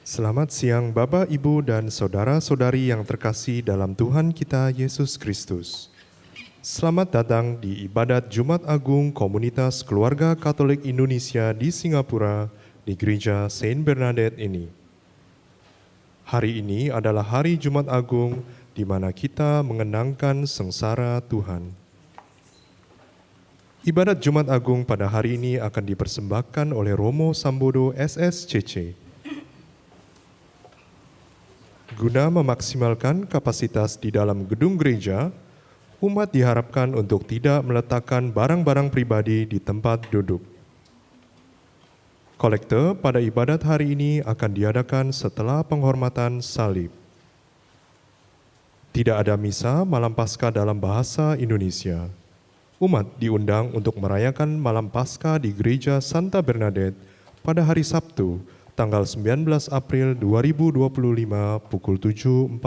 Selamat siang Bapak, Ibu, dan saudara-saudari yang terkasih dalam Tuhan kita Yesus Kristus. Selamat datang di ibadat Jumat Agung Komunitas Keluarga Katolik Indonesia di Singapura di Gereja Saint Bernadette ini. Hari ini adalah hari Jumat Agung di mana kita mengenangkan sengsara Tuhan. Ibadat Jumat Agung pada hari ini akan dipersembahkan oleh Romo Sambodo SSCC. Guna memaksimalkan kapasitas di dalam gedung gereja, umat diharapkan untuk tidak meletakkan barang-barang pribadi di tempat duduk. Kolekte pada ibadat hari ini akan diadakan setelah penghormatan salib. Tidak ada misa malam Paskah dalam bahasa Indonesia. Umat diundang untuk merayakan malam Paskah di Gereja Santa Bernadette pada hari Sabtu, tanggal 19 April 2025 pukul 7.45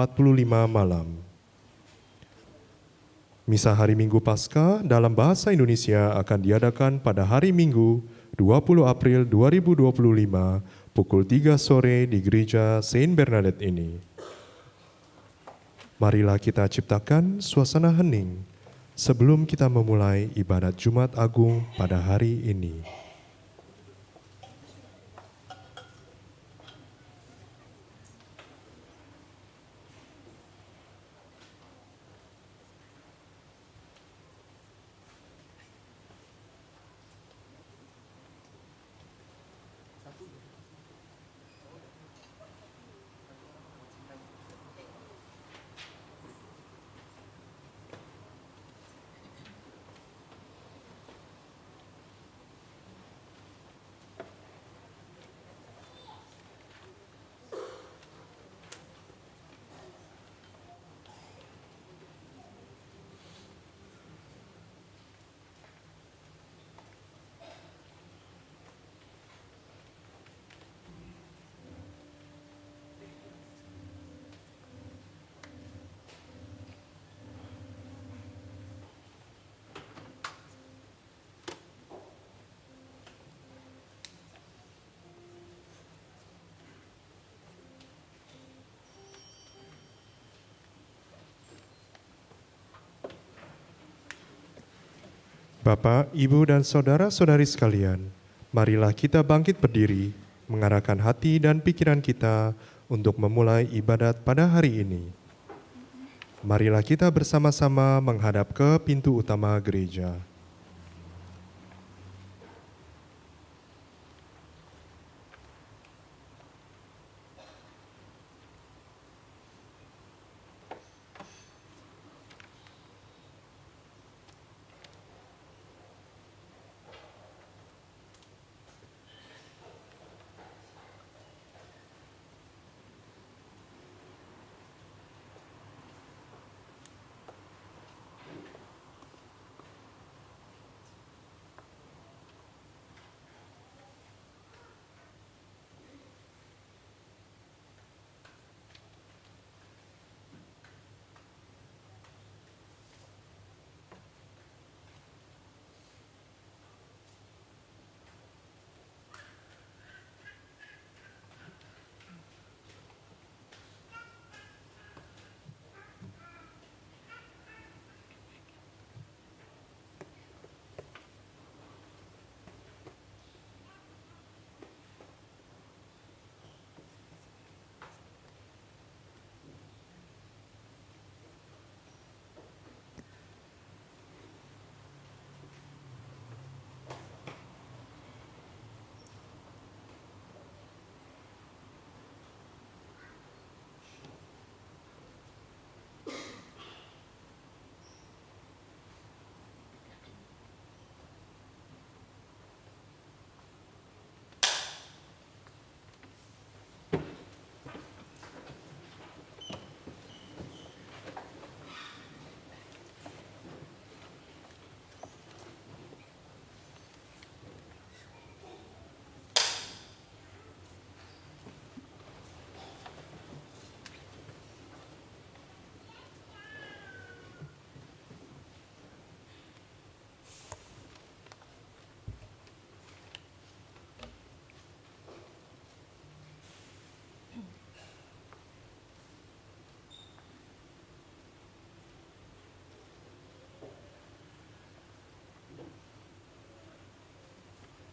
malam. Misa hari Minggu Paskah dalam bahasa Indonesia akan diadakan pada hari Minggu 20 April 2025 pukul 3 sore di Gereja Saint Bernadette ini. Marilah kita ciptakan suasana hening sebelum kita memulai ibadat Jumat Agung pada hari ini. Bapak, Ibu, dan saudara-saudari sekalian, marilah kita bangkit berdiri, mengarahkan hati dan pikiran kita untuk memulai ibadat pada hari ini. Marilah kita bersama-sama menghadap ke pintu utama gereja.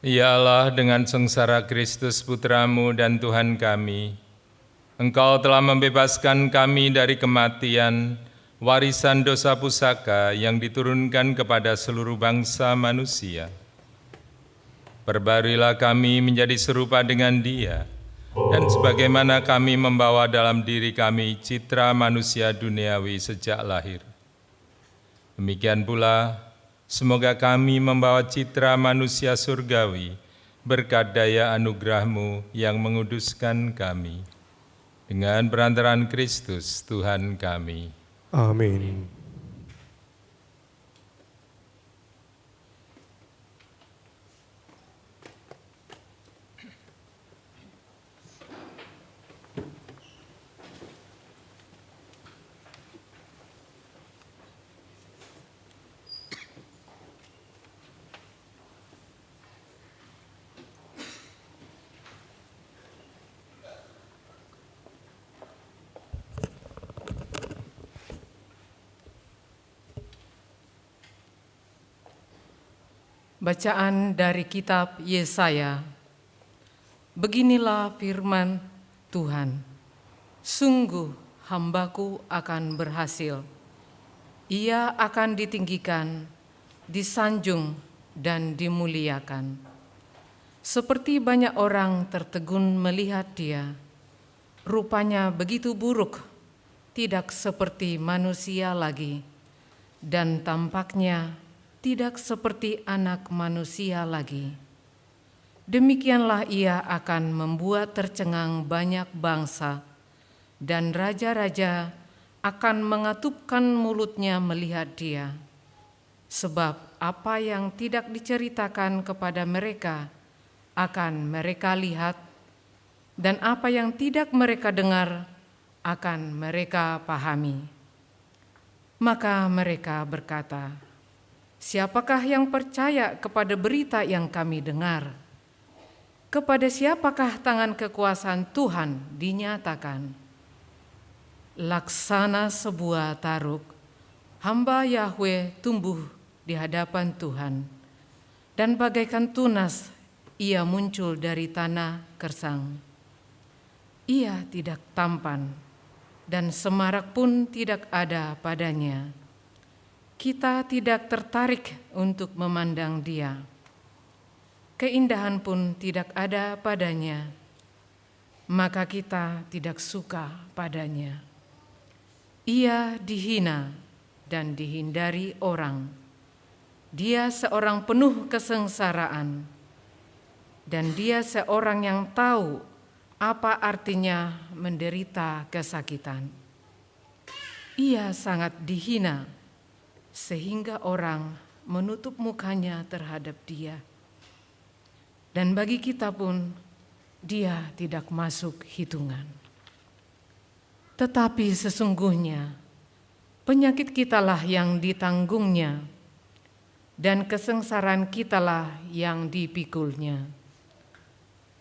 Ya Allah, dengan sengsara Kristus Putramu dan Tuhan kami, Engkau telah membebaskan kami dari kematian, warisan dosa pusaka yang diturunkan kepada seluruh bangsa manusia. Perbarilah kami menjadi serupa dengan Dia, dan sebagaimana kami membawa dalam diri kami citra manusia duniawi sejak lahir. Demikian pula, semoga kami membawa citra manusia surgawi berkat daya anugerah-Mu yang menguduskan kami. Dengan perantaraan Kristus Tuhan kami. Amin. Bacaan dari kitab Yesaya. Beginilah firman Tuhan. Sungguh hambaku akan berhasil. Ia akan ditinggikan, disanjung, dan dimuliakan. Seperti banyak orang tertegun melihat dia. Rupanya begitu buruk, tidak seperti manusia lagi, dan tampaknya tidak seperti anak manusia lagi. Demikianlah ia akan membuat tercengang banyak bangsa, dan raja-raja akan mengatupkan mulutnya melihat dia. Sebab apa yang tidak diceritakan kepada mereka akan mereka lihat, dan apa yang tidak mereka dengar akan mereka pahami. Maka mereka berkata, siapakah yang percaya kepada berita yang kami dengar? Kepada siapakah tangan kekuasaan Tuhan dinyatakan? Laksana sebuah taruk, hamba Yahweh tumbuh di hadapan Tuhan, dan bagaikan tunas ia muncul dari tanah gersang. Ia tidak tampan, dan semarak pun tidak ada padanya. Kita tidak tertarik untuk memandang dia. Keindahan pun tidak ada padanya, maka kita tidak suka padanya. Ia dihina dan dihindari orang. Dia seorang penuh kesengsaraan, dan dia seorang yang tahu apa artinya menderita kesakitan. Ia sangat dihina, sehingga orang menutup mukanya terhadap dia. Dan bagi kita pun, dia tidak masuk hitungan. Tetapi sesungguhnya, penyakit kitalah yang ditanggungnya, dan kesengsaraan kitalah yang dipikulnya.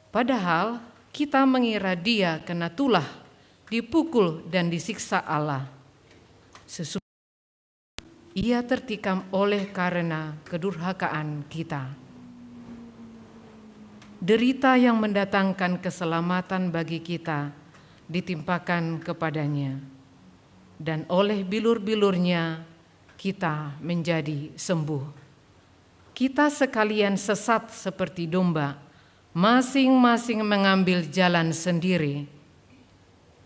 Padahal kita mengira dia kena tulah, dipukul dan disiksa Allah. Sesungguhnya ia tertikam oleh karena kedurhakaan kita. Derita yang mendatangkan keselamatan bagi kita ditimpakan kepadanya, dan oleh bilur-bilurnya kita menjadi sembuh. Kita sekalian sesat seperti domba, masing-masing mengambil jalan sendiri.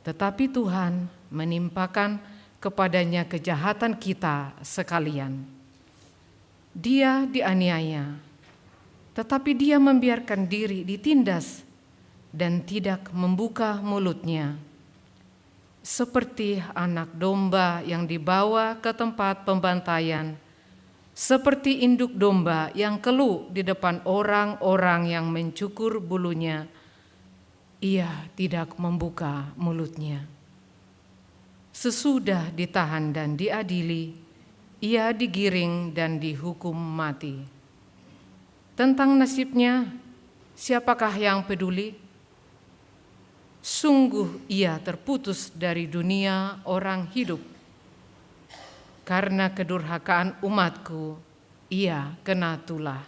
Tetapi Tuhan menimpakan kepadanya kejahatan kita sekalian. Dia dianiaya, tetapi dia membiarkan diri ditindas dan tidak membuka mulutnya. Seperti anak domba yang dibawa ke tempat pembantaian, seperti induk domba yang keluh di depan orang-orang yang mencukur bulunya, ia tidak membuka mulutnya. Sesudah ditahan dan diadili, ia digiring dan dihukum mati. Tentang nasibnya, siapakah yang peduli? Sungguh ia terputus dari dunia orang hidup. Karena kedurhakaan umatku, ia kena tulah.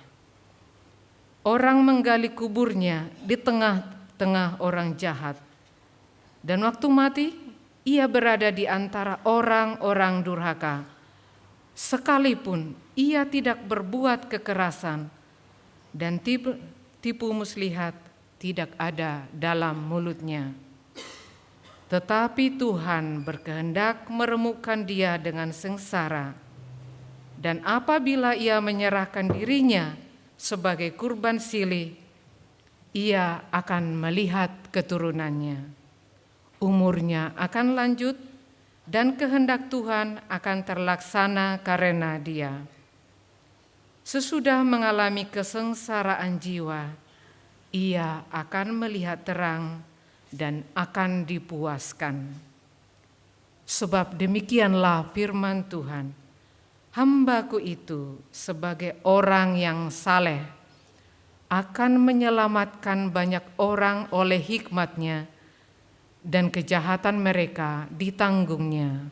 Orang menggali kuburnya di tengah-tengah orang jahat. Dan waktu mati, ia berada di antara orang-orang durhaka. Sekalipun ia tidak berbuat kekerasan dan tipu muslihat tidak ada dalam mulutnya. Tetapi Tuhan berkehendak meremukkan dia dengan sengsara. Dan apabila ia menyerahkan dirinya sebagai kurban silih, ia akan melihat keturunannya. Umurnya akan lanjut dan kehendak Tuhan akan terlaksana karena dia. Sesudah mengalami kesengsaraan jiwa, ia akan melihat terang dan akan dipuaskan. Sebab demikianlah firman Tuhan, Hamba-Ku itu sebagai orang yang saleh akan menyelamatkan banyak orang oleh hikmat-Nya, dan kejahatan mereka ditanggungnya.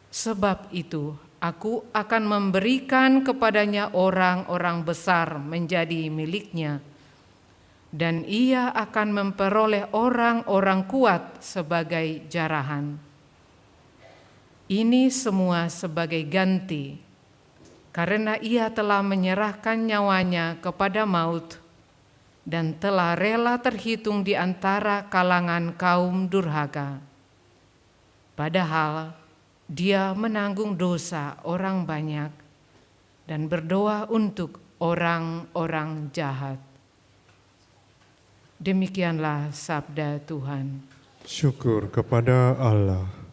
Sebab itu Aku akan memberikan kepadanya orang-orang besar menjadi miliknya, dan ia akan memperoleh orang-orang kuat sebagai jarahan. Ini semua sebagai ganti, karena ia telah menyerahkan nyawanya kepada maut dan telah rela terhitung di antara kalangan kaum durhaka. Padahal dia menanggung dosa orang banyak dan berdoa untuk orang-orang jahat. Demikianlah sabda Tuhan. Syukur kepada Allah.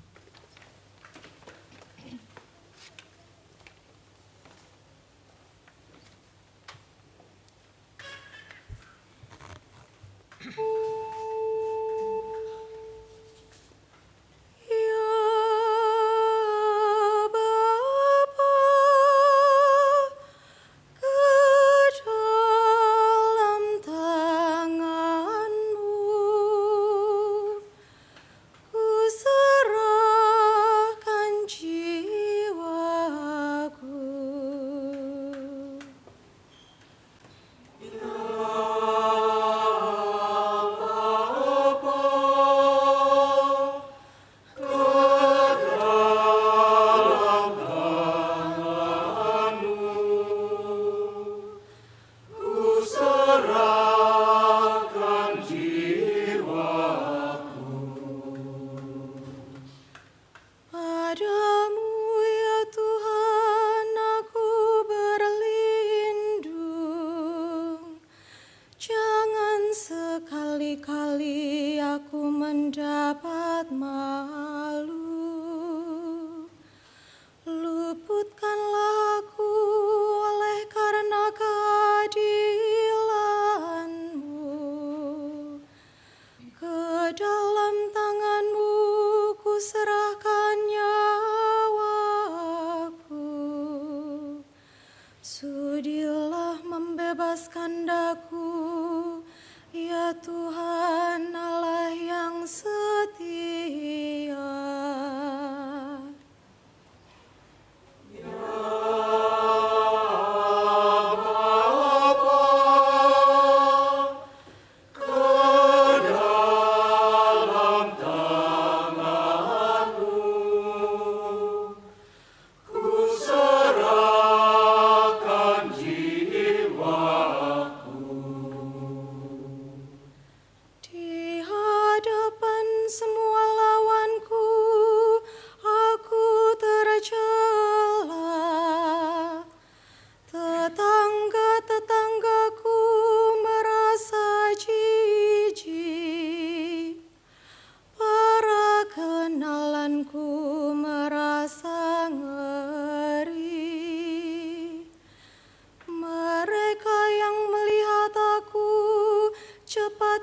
Sudilah membebaskan daku, ya Tuhan Allah yang setia.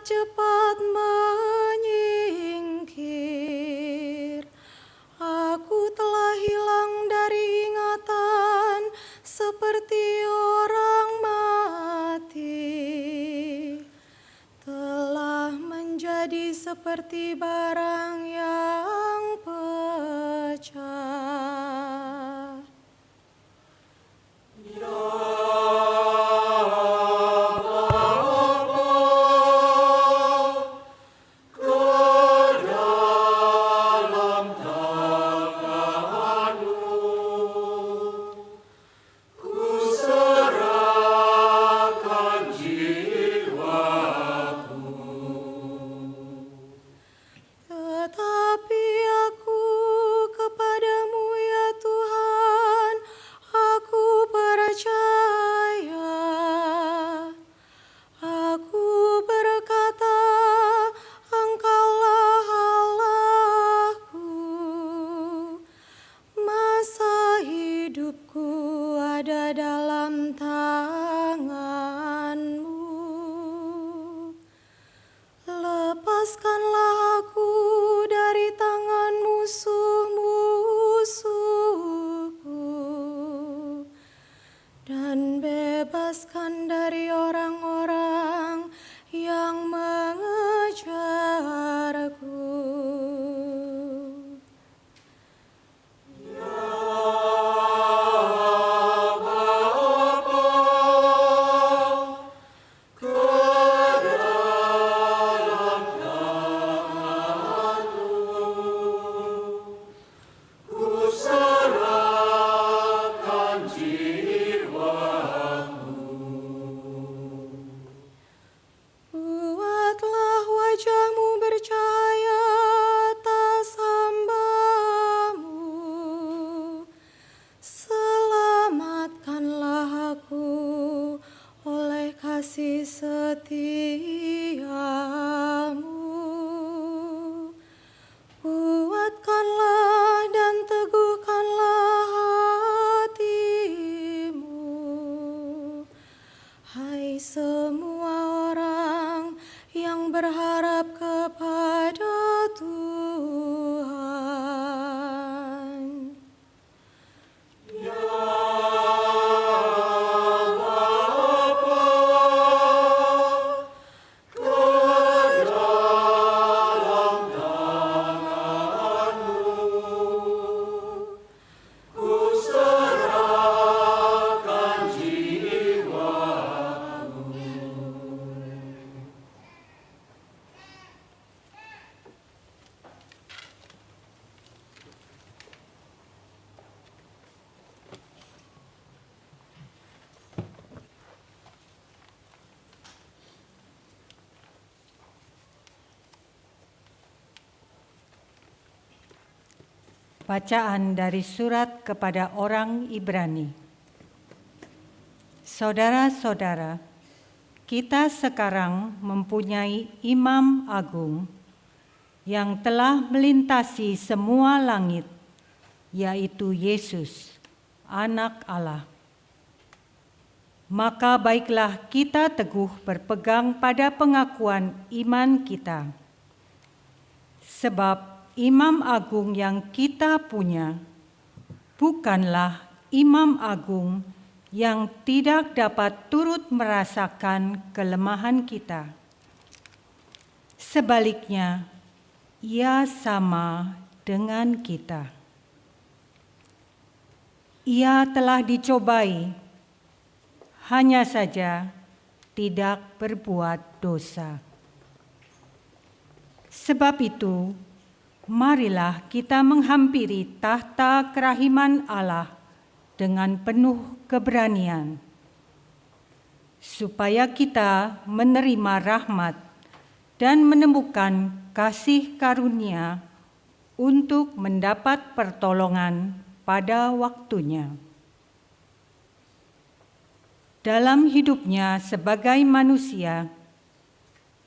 Cepat menyingkir. Aku telah hilang dari ingatan seperti orang mati. Telah menjadi seperti barang yang pecah. Ya berharap kepada Tuhan. Bacaan dari surat kepada orang Ibrani. Saudara-saudara, kita sekarang mempunyai Imam Agung yang telah melintasi semua langit, yaitu Yesus, Anak Allah. Maka baiklah kita teguh berpegang pada pengakuan iman kita. Sebab Imam Agung yang kita punya bukanlah Imam Agung yang tidak dapat turut merasakan kelemahan kita. Sebaliknya, Ia sama dengan kita. Ia telah dicobai, hanya saja tidak berbuat dosa. Sebab itu, marilah kita menghampiri tahta kerahiman Allah dengan penuh keberanian, supaya kita menerima rahmat dan menemukan kasih karunia untuk mendapat pertolongan pada waktunya. Dalam hidupnya sebagai manusia,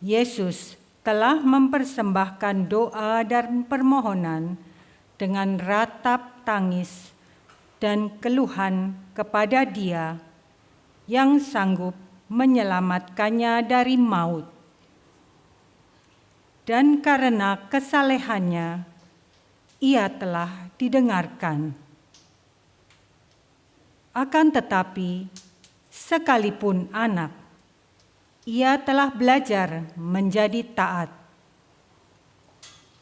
Yesus telah mempersembahkan doa dan permohonan dengan ratap tangis dan keluhan kepada Dia yang sanggup menyelamatkannya dari maut. Dan karena kesalehannya, Ia telah didengarkan. Akan tetapi, sekalipun anak, Ia telah belajar menjadi taat.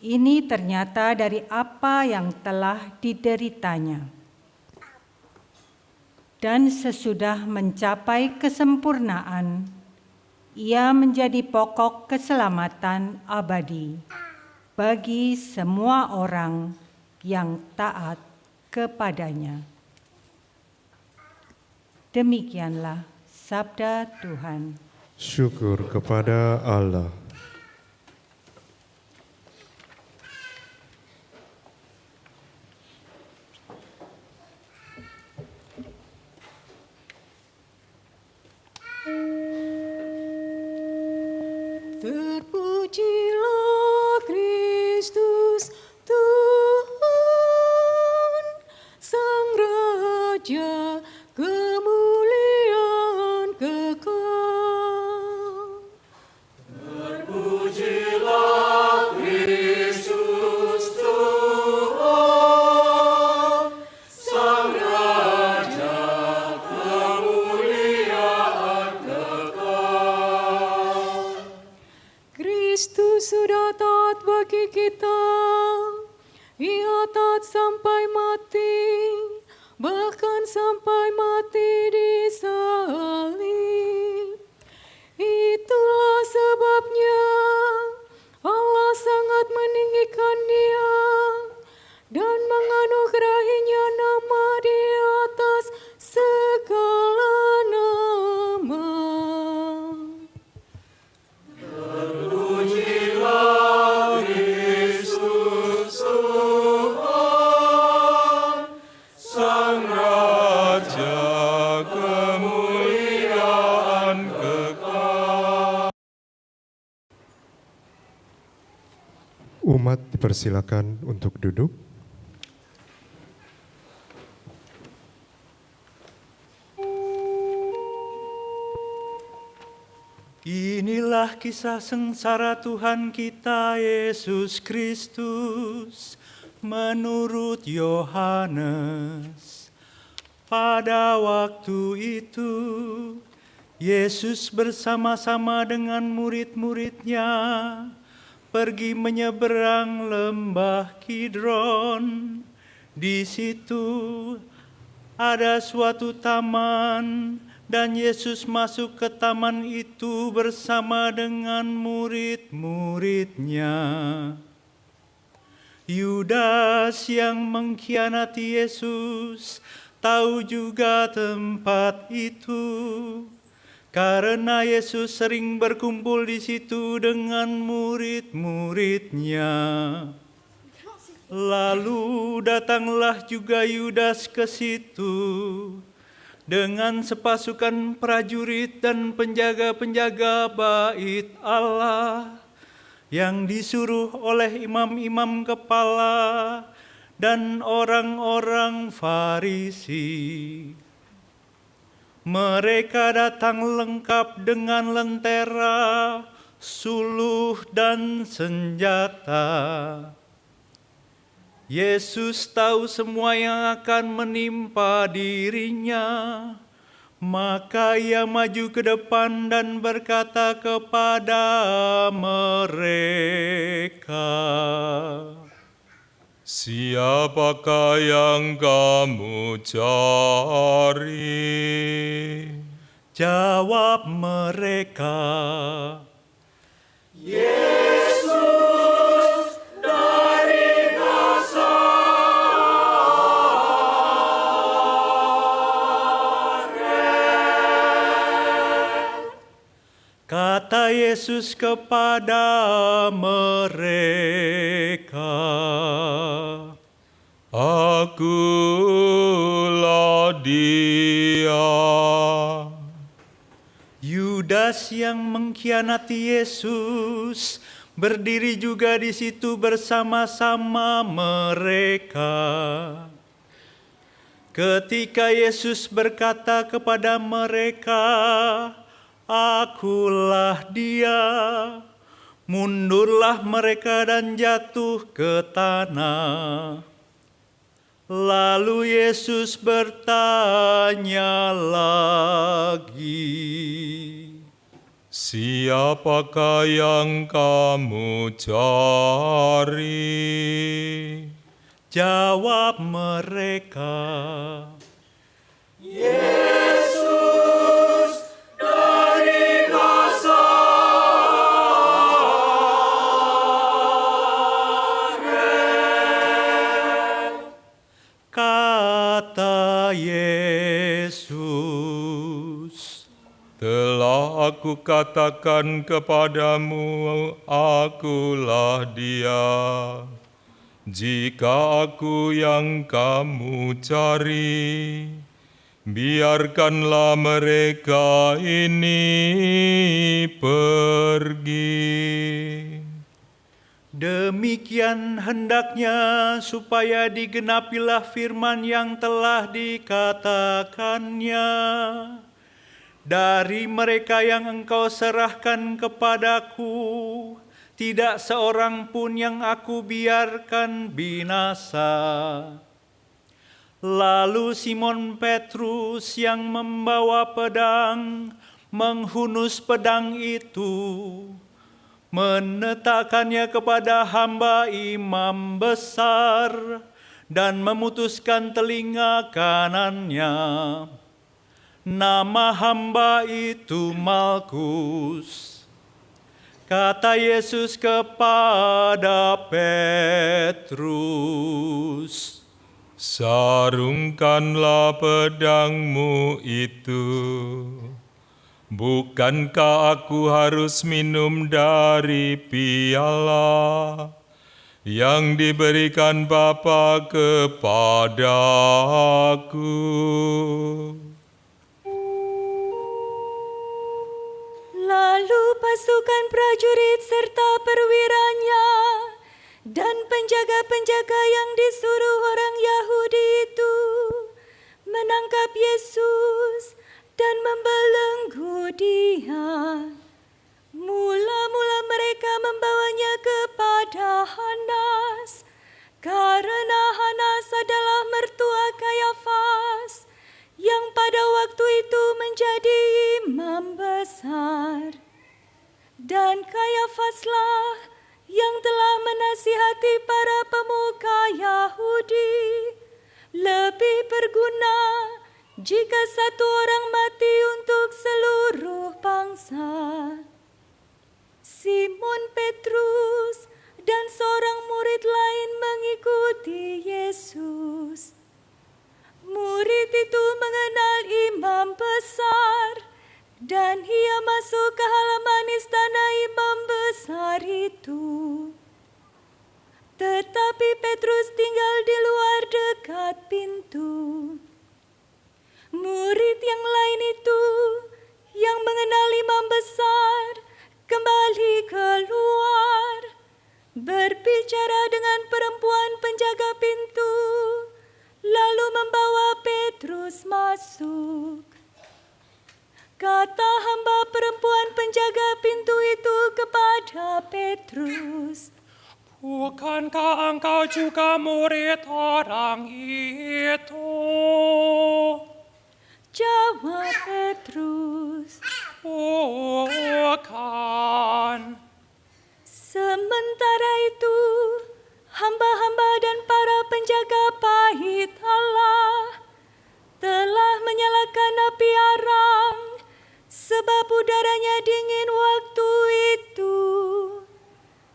Ini ternyata dari apa yang telah dideritanya. Dan sesudah mencapai kesempurnaan, Ia menjadi pokok keselamatan abadi bagi semua orang yang taat kepadanya. Demikianlah sabda Tuhan. Syukur kepada Allah. Terpujilah Kristus Tuhan, Sang Raja, kemuliaan kekal. Terpujilah Kristus Tuhan, Sang Raja, kemuliaan kekal. Kristus sudah taat bagi kita, Ia taat sampai mati, bahkan sampai mati di salib. Itulah sebabnya Allah sangat meninggikan Dia dan menganugerahinya nama di atas segala nama. Terpujilah Kristus Tuhan, Sang Raja, kemuliaan kekal. Umat dipersilakan untuk duduk. Inilah Inilah kisah sengsara Tuhan kita Yesus Kristus menurut Yohanes. Pada waktu itu, Yesus bersama-sama dengan murid-muridnya pergi menyeberang lembah Kidron. Di situ ada suatu taman, dan Yesus masuk ke taman itu bersama dengan murid-muridnya. Yudas yang mengkhianati Yesus tahu juga tempat itu, karena Yesus sering berkumpul di situ dengan murid-muridnya. Lalu datanglah juga Yudas ke situ dengan sepasukan prajurit dan penjaga-penjaga bait Allah yang disuruh oleh imam-imam kepala dan orang-orang Farisi. Mereka datang lengkap dengan lentera, suluh, dan senjata. Yesus tahu semua yang akan menimpa dirinya, maka ia maju ke depan dan berkata kepada mereka, Siapakah yang kamu cari? Jawab mereka, kata Yesus kepada mereka, Akulah dia. Yudas yang mengkhianati Yesus berdiri juga di situ bersama-sama mereka. Ketika Yesus berkata kepada mereka, Akulah dia, mundurlah mereka dan jatuh ke tanah. Lalu Yesus bertanya lagi, Siapakah yang kamu cari? jawab mereka, kata Yesus, Telah aku katakan kepadamu, akulah dia. Jika aku yang kamu cari, biarkanlah mereka ini pergi. demikian hendaknya supaya digenapilah firman yang telah dikatakannya. Dari mereka yang engkau serahkan kepadaku, tidak seorang pun yang aku biarkan binasa. Lalu Simon Petrus yang membawa pedang menghunus pedang itu, menetakannya kepada hamba imam besar dan memutuskan telinga kanannya. Nama hamba itu Malkus. Kata Yesus kepada Petrus, Sarungkanlah pedangmu itu. Bukankah aku harus minum dari piala yang diberikan Bapa kepadaku? Lalu pasukan prajurit serta perwiranya dan penjaga-penjaga yang disuruh orang Yahudi itu menangkap Yesus dan membelenggu dia. Mulai kepada Hanas, karena Hanas adalah mertua Kayafas, yang pada waktu itu menjadi imam besar. Dan Kayafaslah yang telah menasihati para pemuka Yahudi, lebih berguna jika satu orang mati untuk seluruh bangsa. Simon Petrus dan seorang murid lain mengikuti Yesus. Murid itu mengenal imam besar, dan ia masuk ke halaman istana imam besar itu. Tetapi Petrus tinggal di luar dekat pintu. Murid yang lain itu, yang mengenal imam besar, kembali keluar, berbicara dengan perempuan penjaga pintu, lalu membawa Petrus masuk. Kata hamba perempuan penjaga pintu itu kepada Petrus, Bukankah engkau juga murid orang itu? Jawab Petrus, Bukan. sementara itu hamba-hamba dan para penjaga bait Allah telah menyalakan api arang, sebab udaranya dingin waktu itu,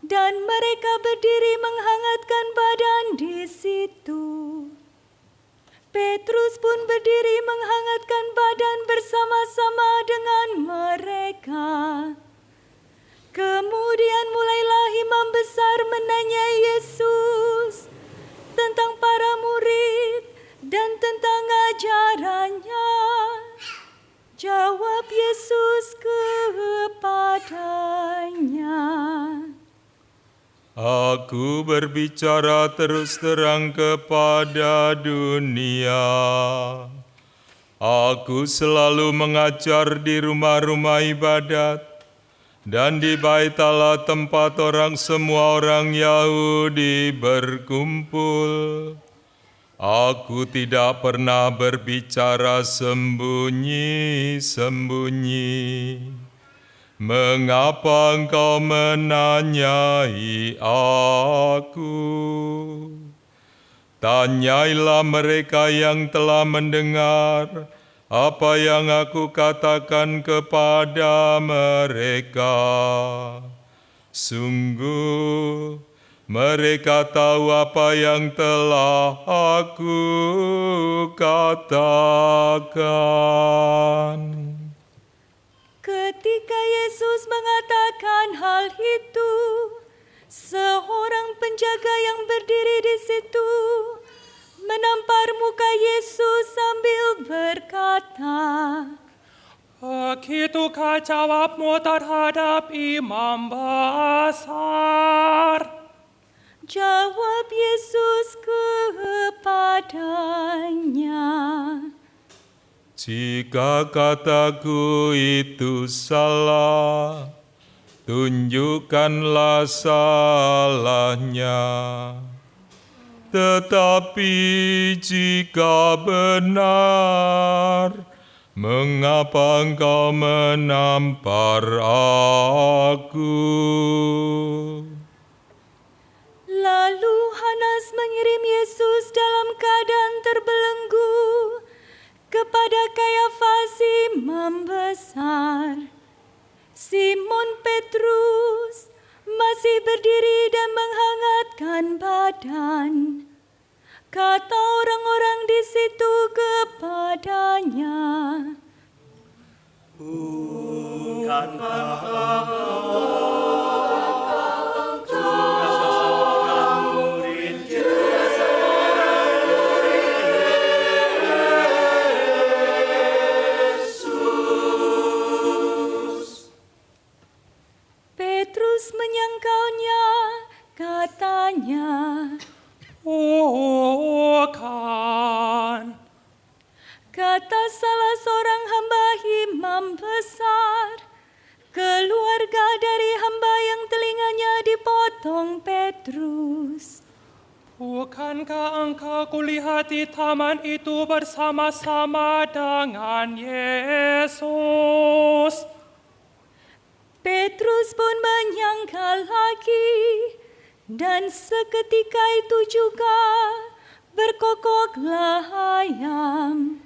dan mereka berdiri menghangatkan badan di situ. Petrus pun berdiri menghangatkan badan bersama-sama dengan mereka. Kemudian mulailah imam besar menanyai Yesus tentang para murid dan tentang ajarannya. Jawab Yesus kepadanya, Aku berbicara terus terang kepada dunia. Aku selalu mengajar di rumah-rumah ibadat dan di bait Allah, tempat semua orang Yahudi berkumpul. Aku tidak pernah berbicara sembunyi-sembunyi. Mengapa engkau menanyai aku? Tanyailah mereka yang telah mendengar apa yang aku katakan kepada mereka. Sungguh, mereka tahu apa yang telah aku katakan. ketika Yesus mengatakan hal itu, seorang penjaga yang berdiri di situ menampar muka Yesus sambil berkata, Begitukah jawabmu terhadap imam besar? Jawab Yesus kepadanya, Jika kataku itu salah, tunjukkanlah salahnya. Tetapi jika benar, mengapa engkau menampar aku? Lalu Hanas mengirim Yesus dalam keadaan terbelenggu kepada Kayafas imam besar. Simon Petrus masih berdiri dan menghangatkan badan. Kata orang-orang di situ kepadanya, Petrus menyangkalnya, katanya, Bukan. kata salah seorang hamba imam besar, keluarga dari hamba yang telinganya dipotong Tong Petrus. Bukankah engkau kulihat di taman itu bersama-sama dengan Yesus? Petrus pun menyangkal lagi, dan seketika itu juga berkokoklah ayam.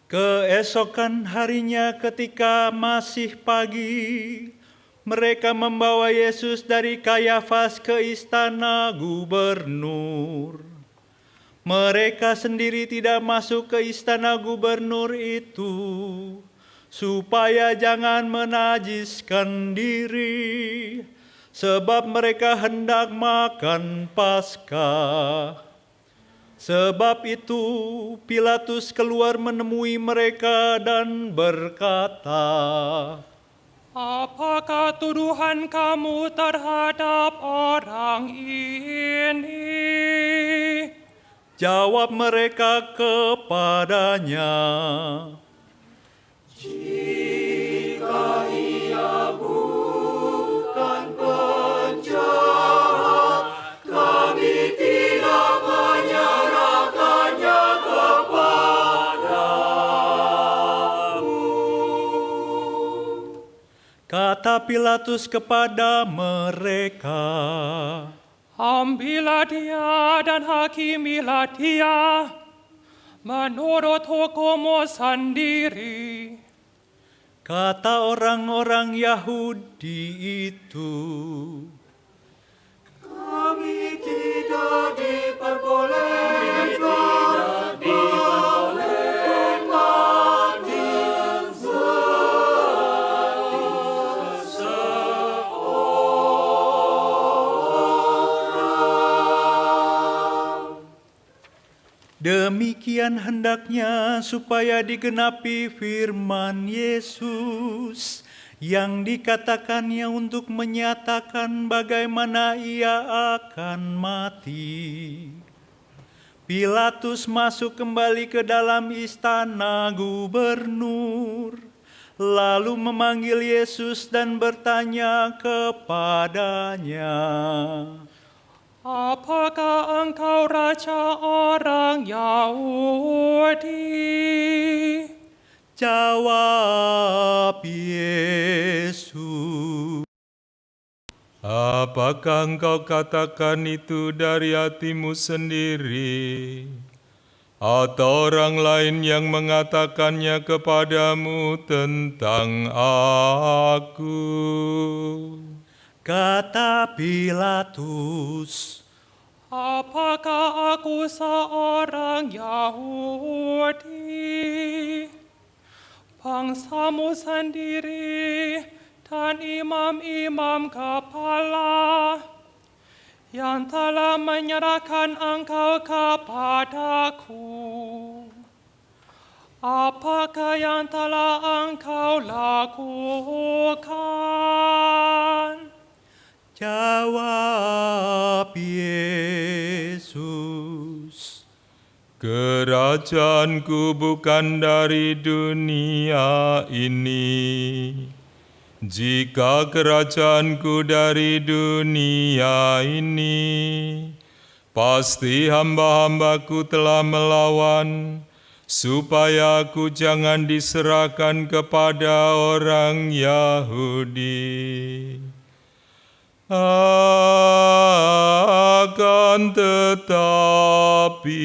Keesokan harinya ketika masih pagi, mereka membawa Yesus dari Kayafas ke istana gubernur. Mereka sendiri tidak masuk ke istana gubernur itu, supaya jangan menajiskan diri, sebab mereka hendak makan Paskah. Sebab itu Pilatus keluar menemui mereka dan berkata, Apakah tuduhan kamu terhadap orang ini? Jawab mereka kepadanya, kata Pilatus kepada mereka, Ambillah dia dan hakimilah dia menurut hukummu sendiri. kata orang-orang Yahudi itu, demikian hendaknya supaya digenapi firman Yesus yang dikatakannya untuk menyatakan bagaimana ia akan mati. Pilatus masuk kembali ke dalam istana gubernur, lalu memanggil Yesus dan bertanya kepadanya, Apakah engkau raja orang Yahudi? Jawab Yesus, Apakah engkau katakan itu dari hatimu sendiri, atau orang lain yang mengatakannya kepadamu tentang aku? kata Pilatus, Apakah aku seorang Yahudi? Bangsamu sendiri dan imam-imam kepala yang telah menyerahkan engkau kepadaku. Apakah yang telah engkau lakukan? jawab Yesus, Kerajaanku bukan dari dunia ini. Jika kerajaanku dari dunia ini, pasti hamba-hambaku telah melawan, supaya aku jangan diserahkan kepada orang Yahudi. Akan tetapi,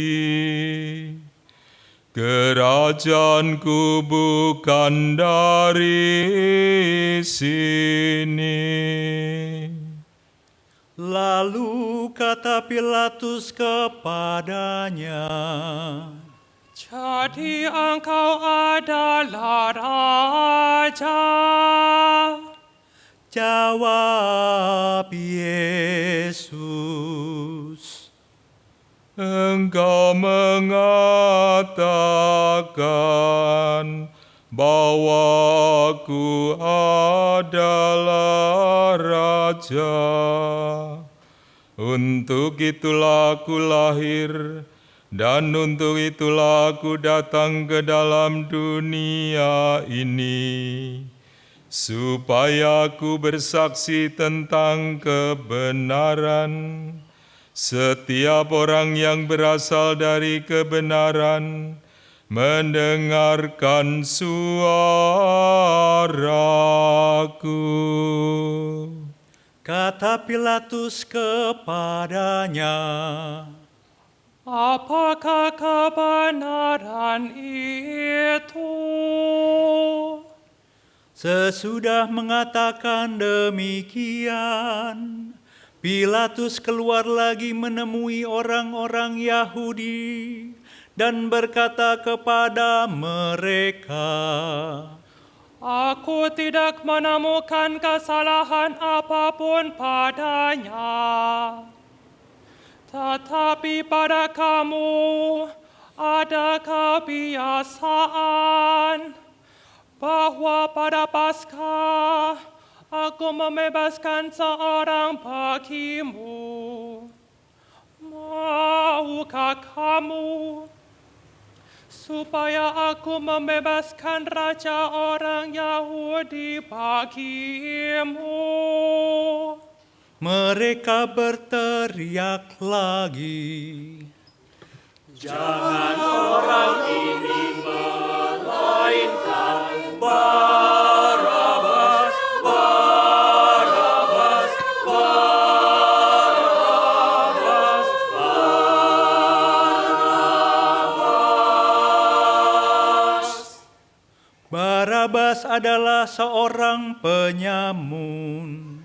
kerajaanku bukan dari sini. Lalu kata Pilatus kepadanya, Jadi engkau adalah raja. jawab Yesus, Engkau mengatakan bahwa aku adalah raja. Untuk itulah aku lahir Dan untuk itulah aku datang ke dalam dunia ini, supaya aku bersaksi tentang kebenaran. Setiap orang yang berasal dari kebenaran mendengarkan suaraku. Kata Pilatus kepadanya, apakah kebenaran itu? Sesudah mengatakan demikian, Pilatus keluar lagi menemui orang-orang Yahudi dan berkata kepada mereka, Aku tidak menemukan kesalahan apapun padanya. Tetapi pada kamu ada kebiasaan bahwa pada Paskah aku membebaskan seorang bagimu. Maukah kamu supaya aku membebaskan raja orang Yahudi bagimu? mereka berteriak lagi, jangan orang ini melainkan Barabas, Barabas, Barabas, Barabas. Barabas adalah seorang penyamun.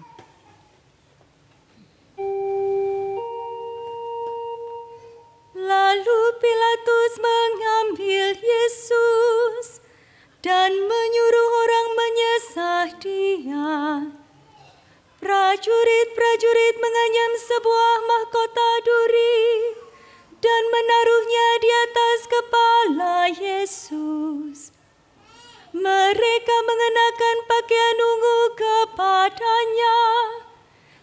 Lalu Pilatus mengambil Yesus dan menyuruh orang menyesah Dia. Prajurit-prajurit menganyam sebuah mahkota duri dan menaruhnya di atas kepala Yesus. Mereka mengenakan pakaian ungu kepadanya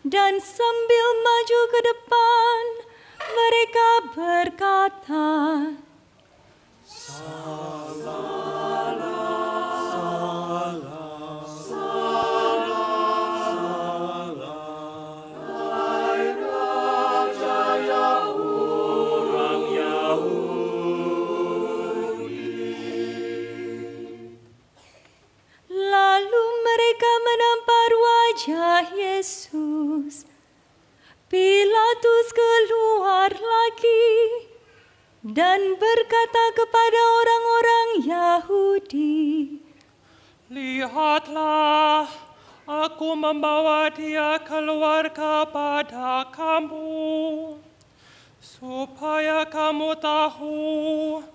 dan sambil maju ke depan, mereka berkata, lalu mereka menampar wajah Yesus. Pilatus keluar lagi dan berkata kepada orang-orang Yahudi, Lihatlah, aku membawa dia keluar kepada kamu, supaya kamu tahu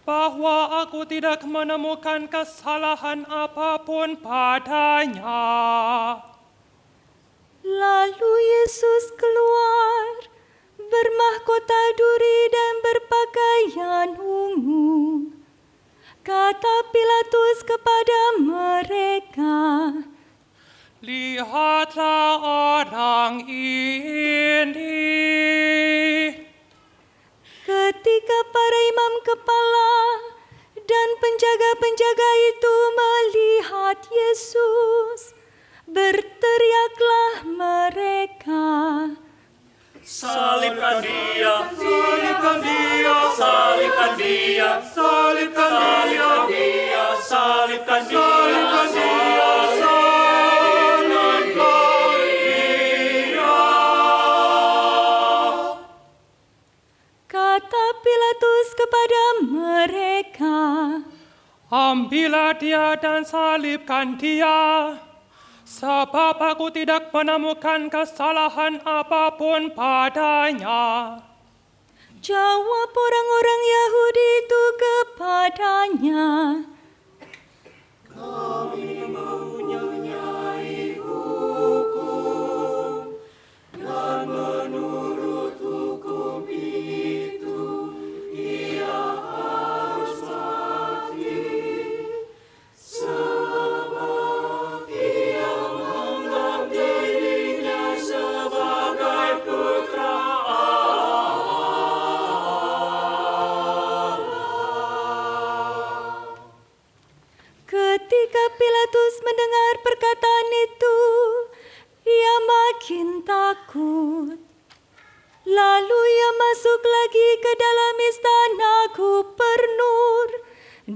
bahwa aku tidak menemukan kesalahan apapun padanya. Lalu Yesus keluar, bermahkota duri dan berpakaian ungu. Kata Pilatus kepada mereka, Lihatlah orang ini. ketika para imam kepala dan penjaga-penjaga itu melihat Yesus, berteriaklah mereka, Salibkan dia, salibkan dia, salibkan dia, salibkan dia, salibkan dia, salibkan dia, salibkan dia. kata Pilatus kepada mereka, Ambillah dia dan salibkan dia, sebab aku tidak menemukan kesalahan apapun padanya. Jawab orang-orang Yahudi itu kepadanya, Ketika Pilatus mendengar perkataan itu, ia makin takut. Lalu ia masuk lagi ke dalam istana gubernur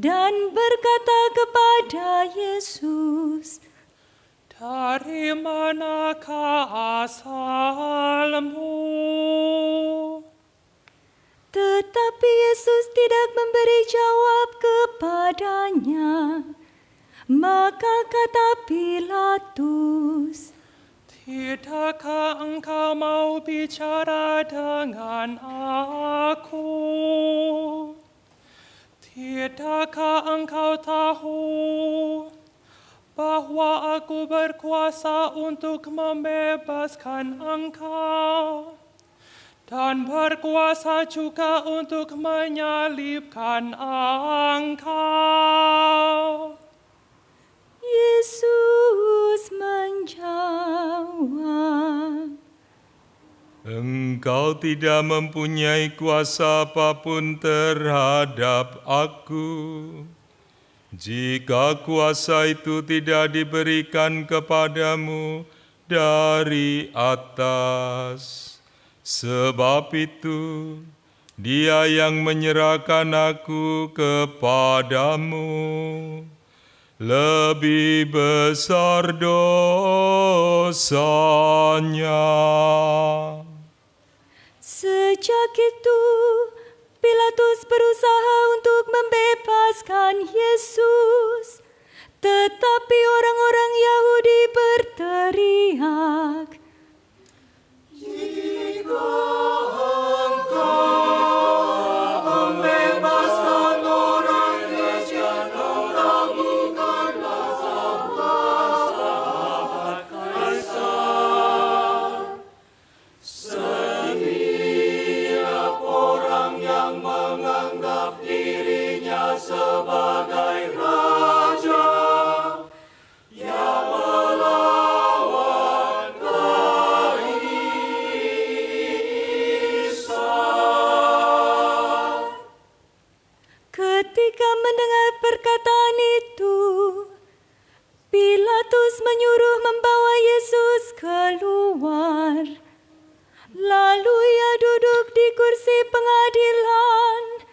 dan berkata kepada Yesus, "Dari manakah asalmu?" Tetapi Yesus tidak memberi jawab kepadanya. Maka kata Pilatus, "Tidakkah engkau mau bicara dengan aku? Tidakkah engkau tahu bahwa aku berkuasa untuk membebaskan engkau dan berkuasa juga untuk menyalibkan engkau?" Yesus menjawab, Engkau tidak mempunyai kuasa apapun terhadap aku. Jika kuasa itu tidak diberikan kepadamu dari atas. Sebab itu, Dia yang menyerahkan aku kepadamu lebih besar dosanya. Sejak itu, Pilatus berusaha untuk membebaskan Yesus. Tetapi orang-orang Yahudi berteriak, "Jika sebagai raja yang melawan kaisar." Ketika mendengar perkataan itu, Pilatus menyuruh membawa Yesus keluar. Lalu ia duduk di kursi pengadilan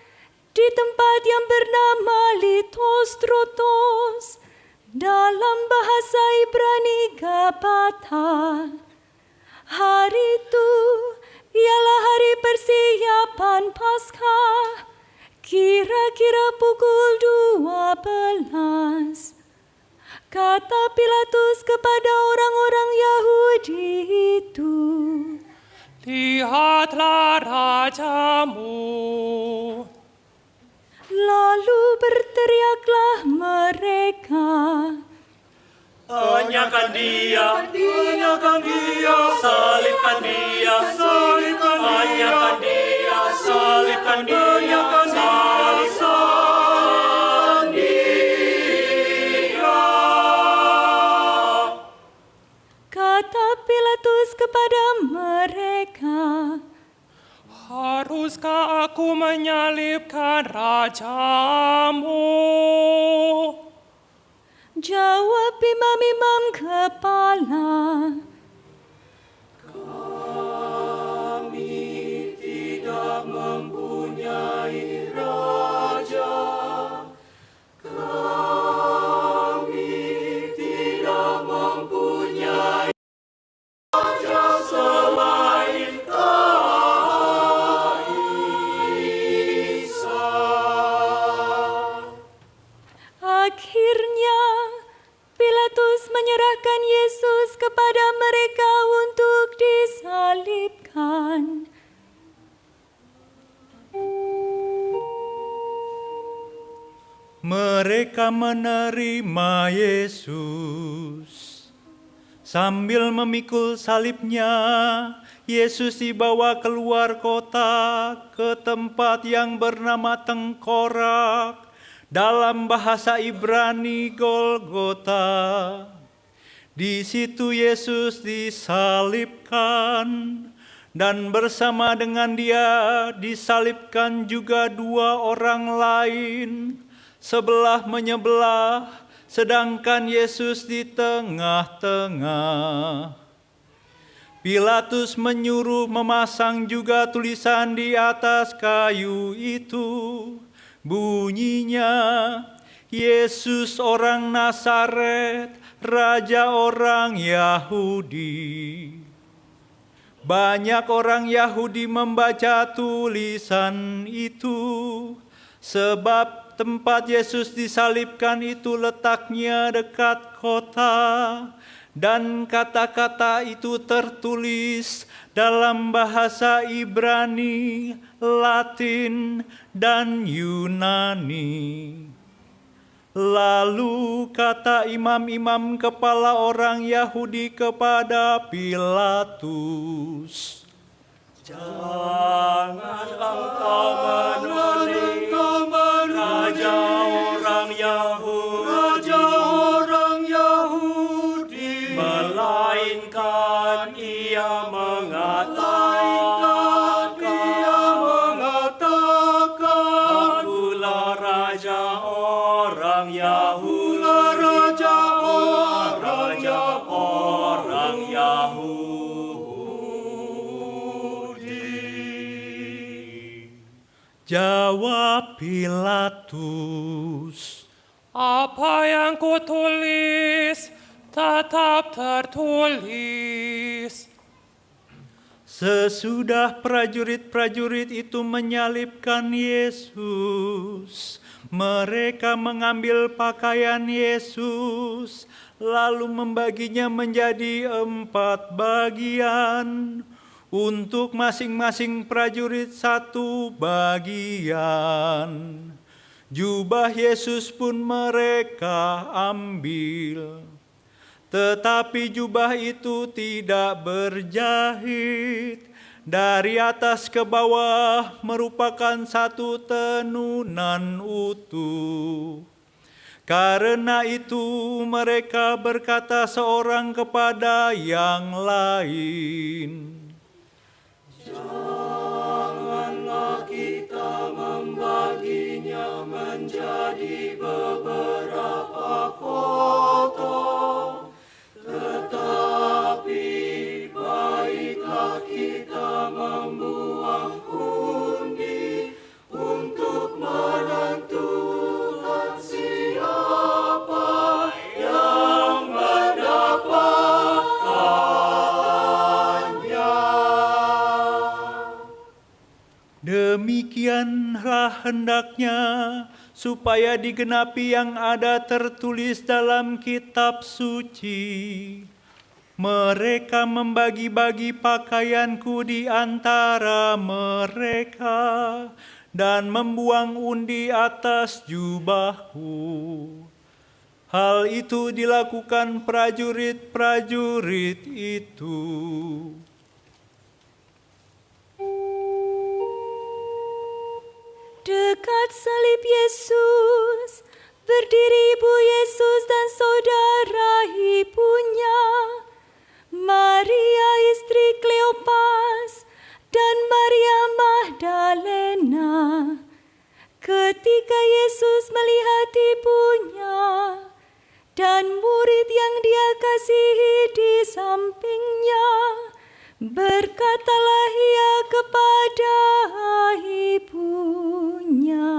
di tempat yang bernama Litostrotos, dalam bahasa Ibrani Gabata. Hari itu ialah hari persiapan Paskah, kira-kira pukul 12. Kata Pilatus kepada orang-orang Yahudi itu, "Lihatlah rajamu." Lalu berteriaklah mereka, Tanyakan dia, salibkan dia, tanyakan dia, salibkan dia, salibkan dia. kata Pilatus kepada mereka, "Haruskah aku menyalibkan rajamu?" Jawab imam-imam kepala, Kami tidak mempunyai raja. Kami tidak mempunyai raja selain Kaisar. Akhirnya Pilatus menyerahkan Yesus kepada mereka untuk disalibkan. Mereka menerima Yesus. Sambil memikul salibnya, Yesus dibawa keluar kota ke tempat yang bernama Tengkorak, dalam bahasa Ibrani Golgota. Di situ Yesus disalibkan, dan bersama dengan Dia disalibkan juga dua orang lain, sebelah menyebelah sedangkan Yesus di tengah-tengah. Pilatus menyuruh memasang juga tulisan di atas kayu itu. Bunyinya, Yesus orang Nazaret, Raja orang Yahudi. Banyak orang Yahudi membaca tulisan itu, sebab tempat Yesus disalibkan itu letaknya dekat kota, dan kata-kata itu tertulis dalam bahasa Ibrani, Latin, dan Yunani. Lalu kata imam-imam kepala orang Yahudi kepada Pilatus, "Jangan engkau menulis Raja orang Yahudi, melainkan ia mengatakan, Akulah Raja orang Yahudi, Raja orang Yahudi." Jawab Pilatus, Apa yang kutulis tetap tertulis. Sesudah prajurit-prajurit itu menyalibkan Yesus, mereka mengambil pakaian Yesus, lalu membaginya menjadi 4 bagian, untuk masing-masing prajurit 1 bagian. Jubah Yesus pun mereka ambil. Tetapi jubah itu tidak berjahit, dari atas ke bawah merupakan 1 tenunan utuh. Karena itu mereka berkata seorang kepada yang lain, Janganlah kita membaginya menjadi beberapa potong, tetapi baiklah kita membuang undi untuk menentukan siapa yang mendapatkannya. Demikianlah hendaknya supaya digenapi yang ada tertulis dalam kitab suci. Mereka membagi-bagi pakaianku di antara mereka dan membuang undi atas jubahku. Hal itu dilakukan prajurit-prajurit itu. Dekat salib Yesus, berdiri ibu Yesus dan saudara ibunya, Maria istri Kleopas dan Maria Magdalena. Ketika Yesus melihat ibunya dan murid yang dia kasihi di sampingnya, berkatalah ia kepada ibunya,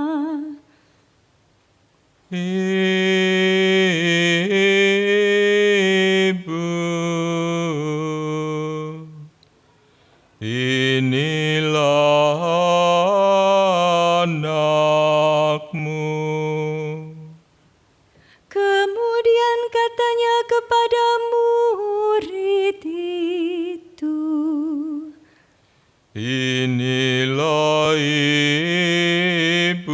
Ibu, inilah anakmu. Kemudian katanya kepada murid itu, Inilah ibumu.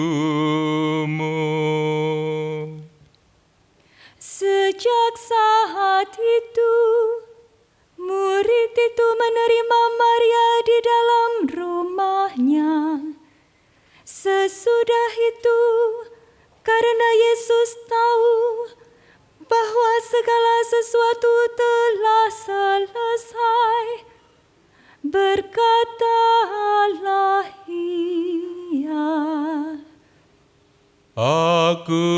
Sejak saat itu, murid itu menerima Maria di dalam rumahnya. Sesudah itu, karena Yesus tahu bahwa segala sesuatu telah selesai, berkatalah ia, Aku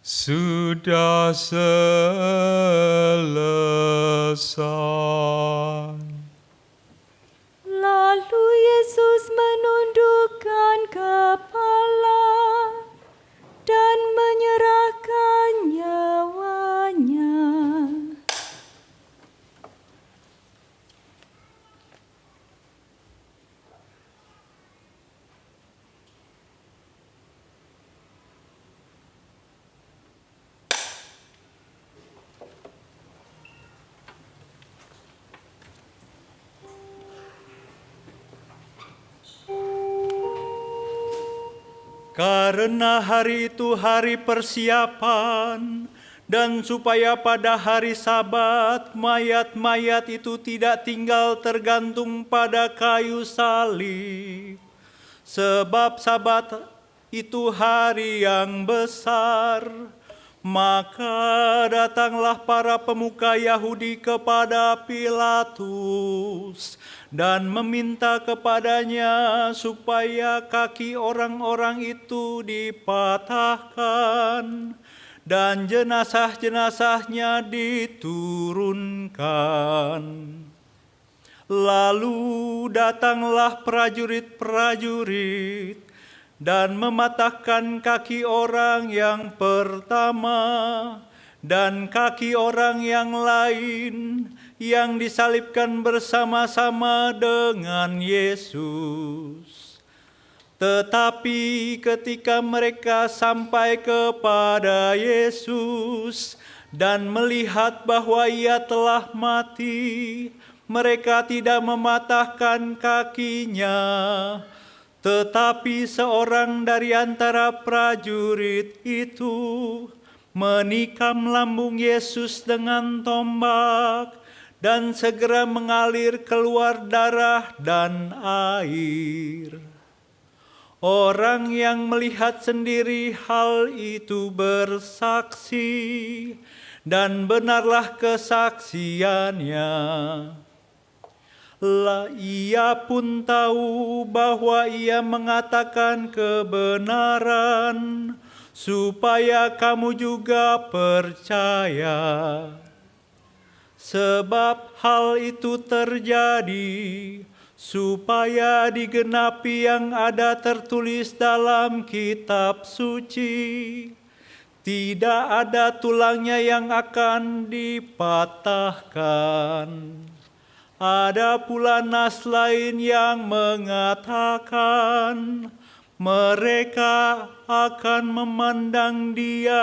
sudah selesai. Lalu Yesus menundukkan kepala dan menyerahkan nyawanya. Karena hari itu hari persiapan, dan supaya pada hari Sabat mayat-mayat itu tidak tinggal tergantung pada kayu salib. Sebab Sabat itu hari yang besar, maka datanglah para pemuka Yahudi kepada Pilatus dan meminta kepadanya supaya kaki orang-orang itu dipatahkan dan jenazah-jenazahnya diturunkan. Lalu datanglah prajurit-prajurit dan mematahkan kaki orang yang pertama dan kaki orang yang lain yang disalibkan bersama-sama dengan Yesus. Tetapi ketika mereka sampai kepada Yesus dan melihat bahwa ia telah mati, mereka tidak mematahkan kakinya. Tetapi seorang dari antara prajurit itu menikam lambung Yesus dengan tombak, dan segera mengalir keluar darah dan air. Orang yang melihat sendiri hal itu bersaksi, dan benarlah kesaksiannya. Ia pun tahu bahwa ia mengatakan kebenaran, supaya kamu juga percaya. Sebab hal itu terjadi supaya digenapi yang ada tertulis dalam kitab suci. Tidak ada tulangnya yang akan dipatahkan. Ada pula nas lain yang mengatakan, mereka akan memandang Dia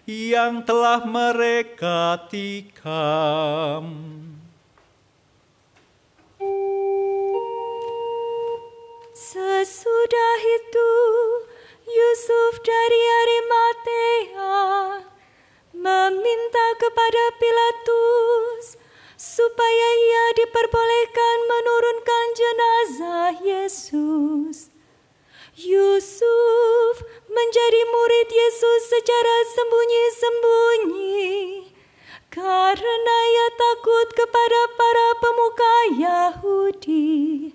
yang telah mereka tikam. Sesudah itu, Yusuf dari Arimatea meminta kepada Pilatus supaya ia diperbolehkan menurunkan jenazah Yesus. Yusuf menjadi murid Yesus secara sembunyi-sembunyi karena ia takut kepada para pemuka Yahudi.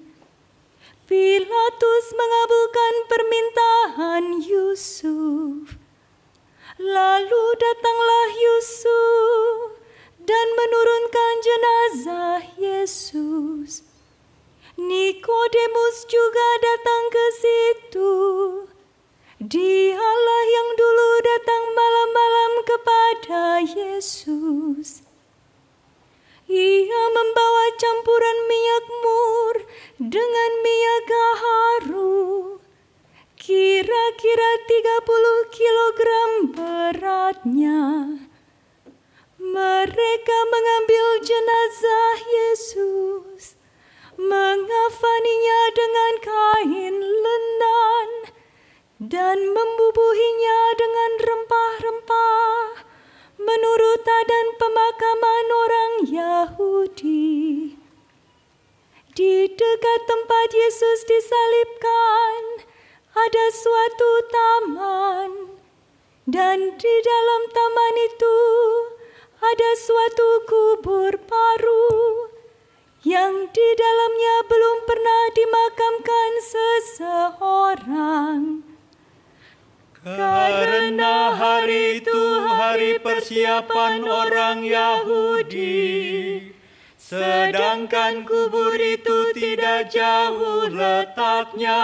Pilatus mengabulkan permintaan Yusuf. Lalu datanglah Yusuf dan menurunkan jenazah Yesus. Nikodemus juga datang ke situ. Dialah yang dulu datang malam-malam kepada Yesus. Ia membawa campuran minyak mur dengan minyak harum, kira-kira 30 kilogram beratnya. Mereka mengambil jenazah Yesus, mengafaninya dengan kain lenan, dan membubuhinya dengan rempah-rempah menurut adat pemakaman orang Yahudi. Di dekat tempat Yesus disalibkan ada suatu taman, dan di dalam taman itu ada suatu kubur baru yang di dalamnya belum pernah dimakamkan seseorang. Karena hari persiapan orang Yahudi, sedangkan kubur itu tidak jauh letaknya.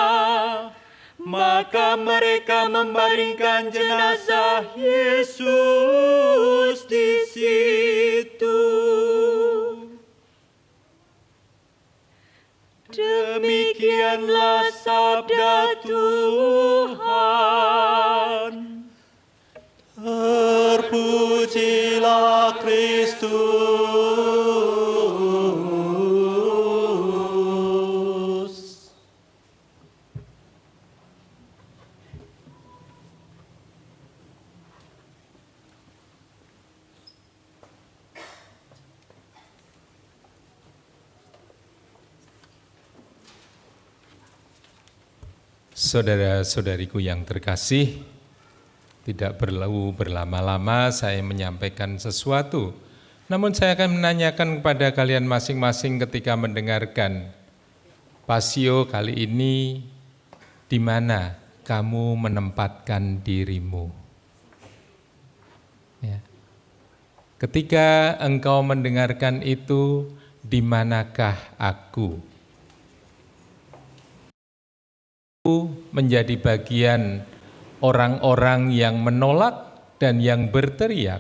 Maka mereka membaringkan jenazah Yesus di situ. Demikianlah sabda Tuhan. Terpujilah Kristus. Saudara-saudariku yang terkasih, tidak perlu berlama-lama saya menyampaikan sesuatu. Namun saya akan menanyakan kepada kalian masing-masing ketika mendengarkan Pasio kali ini, di mana kamu menempatkan dirimu? Ya. Ketika engkau mendengarkan itu, di manakah aku? Menjadi bagian orang-orang yang menolak dan yang berteriak,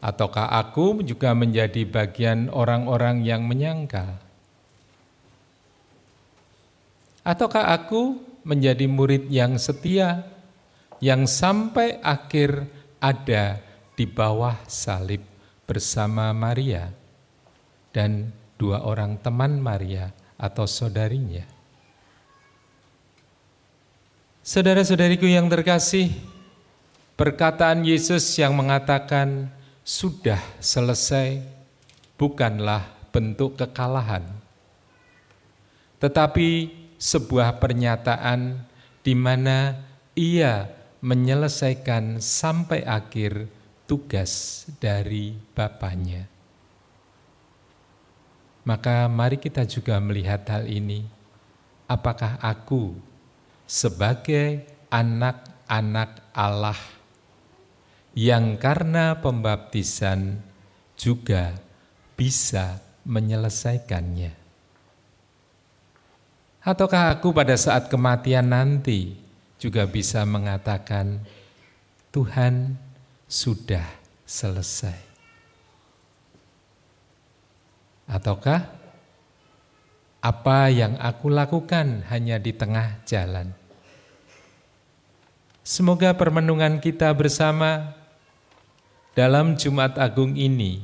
ataukah aku juga menjadi bagian orang-orang yang menyangkal? Ataukah aku menjadi murid yang setia, yang sampai akhir ada di bawah salib bersama Maria dan dua orang teman Maria atau saudarinya? Saudara-saudariku yang terkasih, perkataan Yesus yang mengatakan sudah selesai bukanlah bentuk kekalahan, tetapi sebuah pernyataan di mana ia menyelesaikan sampai akhir tugas dari Bapaknya. Maka mari kita juga melihat hal ini. Apakah aku sebagai anak-anak Allah yang karena pembaptisan juga bisa menyelesaikannya? Ataukah aku pada saat kematian nanti juga bisa mengatakan, Tuhan sudah selesai? Ataukah apa yang aku lakukan hanya di tengah jalan? Semoga permenungan kita bersama dalam Jumat Agung ini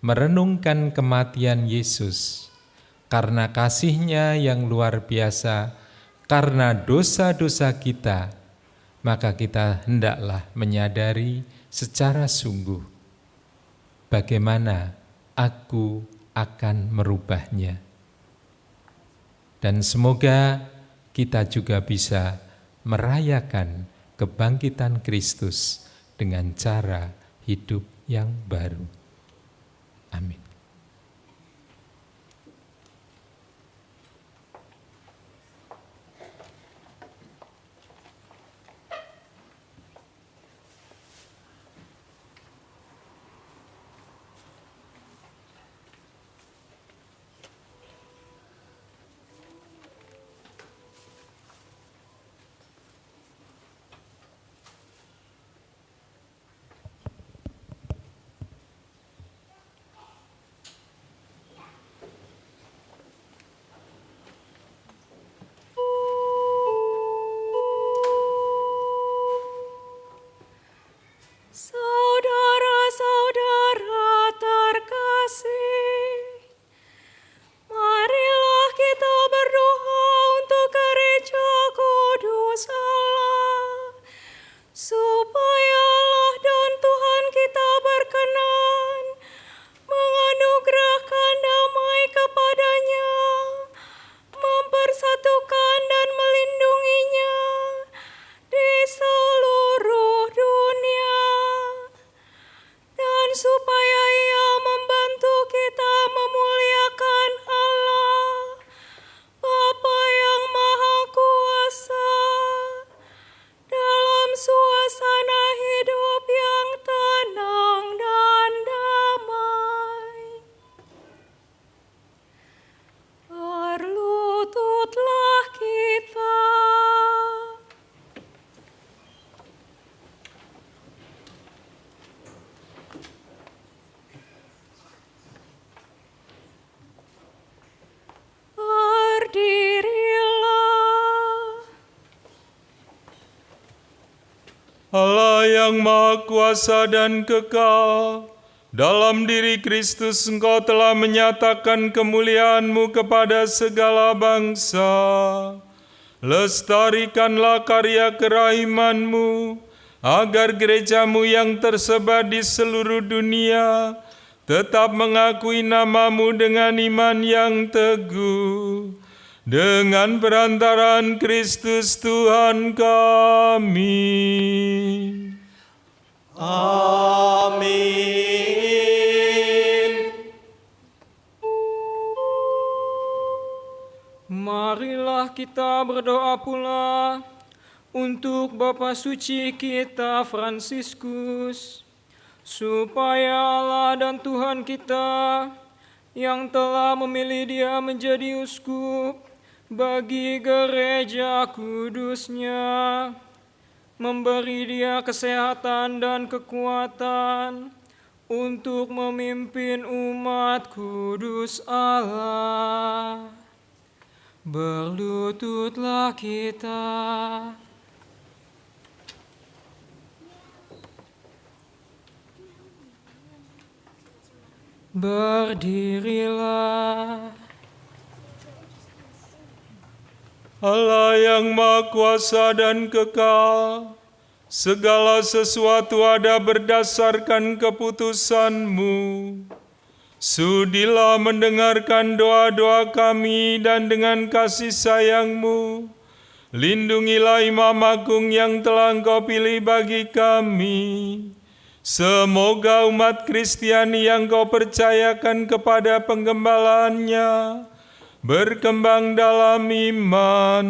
merenungkan kematian Yesus karena kasih-Nya yang luar biasa, karena dosa-dosa kita, maka kita hendaklah menyadari secara sungguh bagaimana aku akan merubahnya. Dan semoga kita juga bisa merayakan kebangkitan Kristus dengan cara hidup yang baru. Amin. Allah yang Maha Kuasa dan kekal, dalam diri Kristus Engkau telah menyatakan kemuliaan-Mu kepada segala bangsa. Lestarikanlah karya kerahiman-Mu, agar gereja-Mu yang tersebar di seluruh dunia tetap mengakui nama-Mu dengan iman yang teguh. Dengan perantaraan Kristus Tuhan kami. Amin. Marilah kita berdoa pula untuk Bapa Suci kita Fransiskus, supaya Allah dan Tuhan kita yang telah memilih dia menjadi uskup bagi gereja kudusnya, memberi dia kesehatan dan kekuatan untuk memimpin umat kudus Allah. Berlututlah kita. Berdirilah. Allah yang Maha Kuasa dan kekal, segala sesuatu ada berdasarkan keputusan-Mu. Sudilah mendengarkan doa-doa kami dan dengan kasih sayang-Mu, lindungilah Imam Agung yang telah Engkau pilih bagi kami. Semoga umat Kristiani yang Kau percayakan kepada penggembalaannya berkembang dalam iman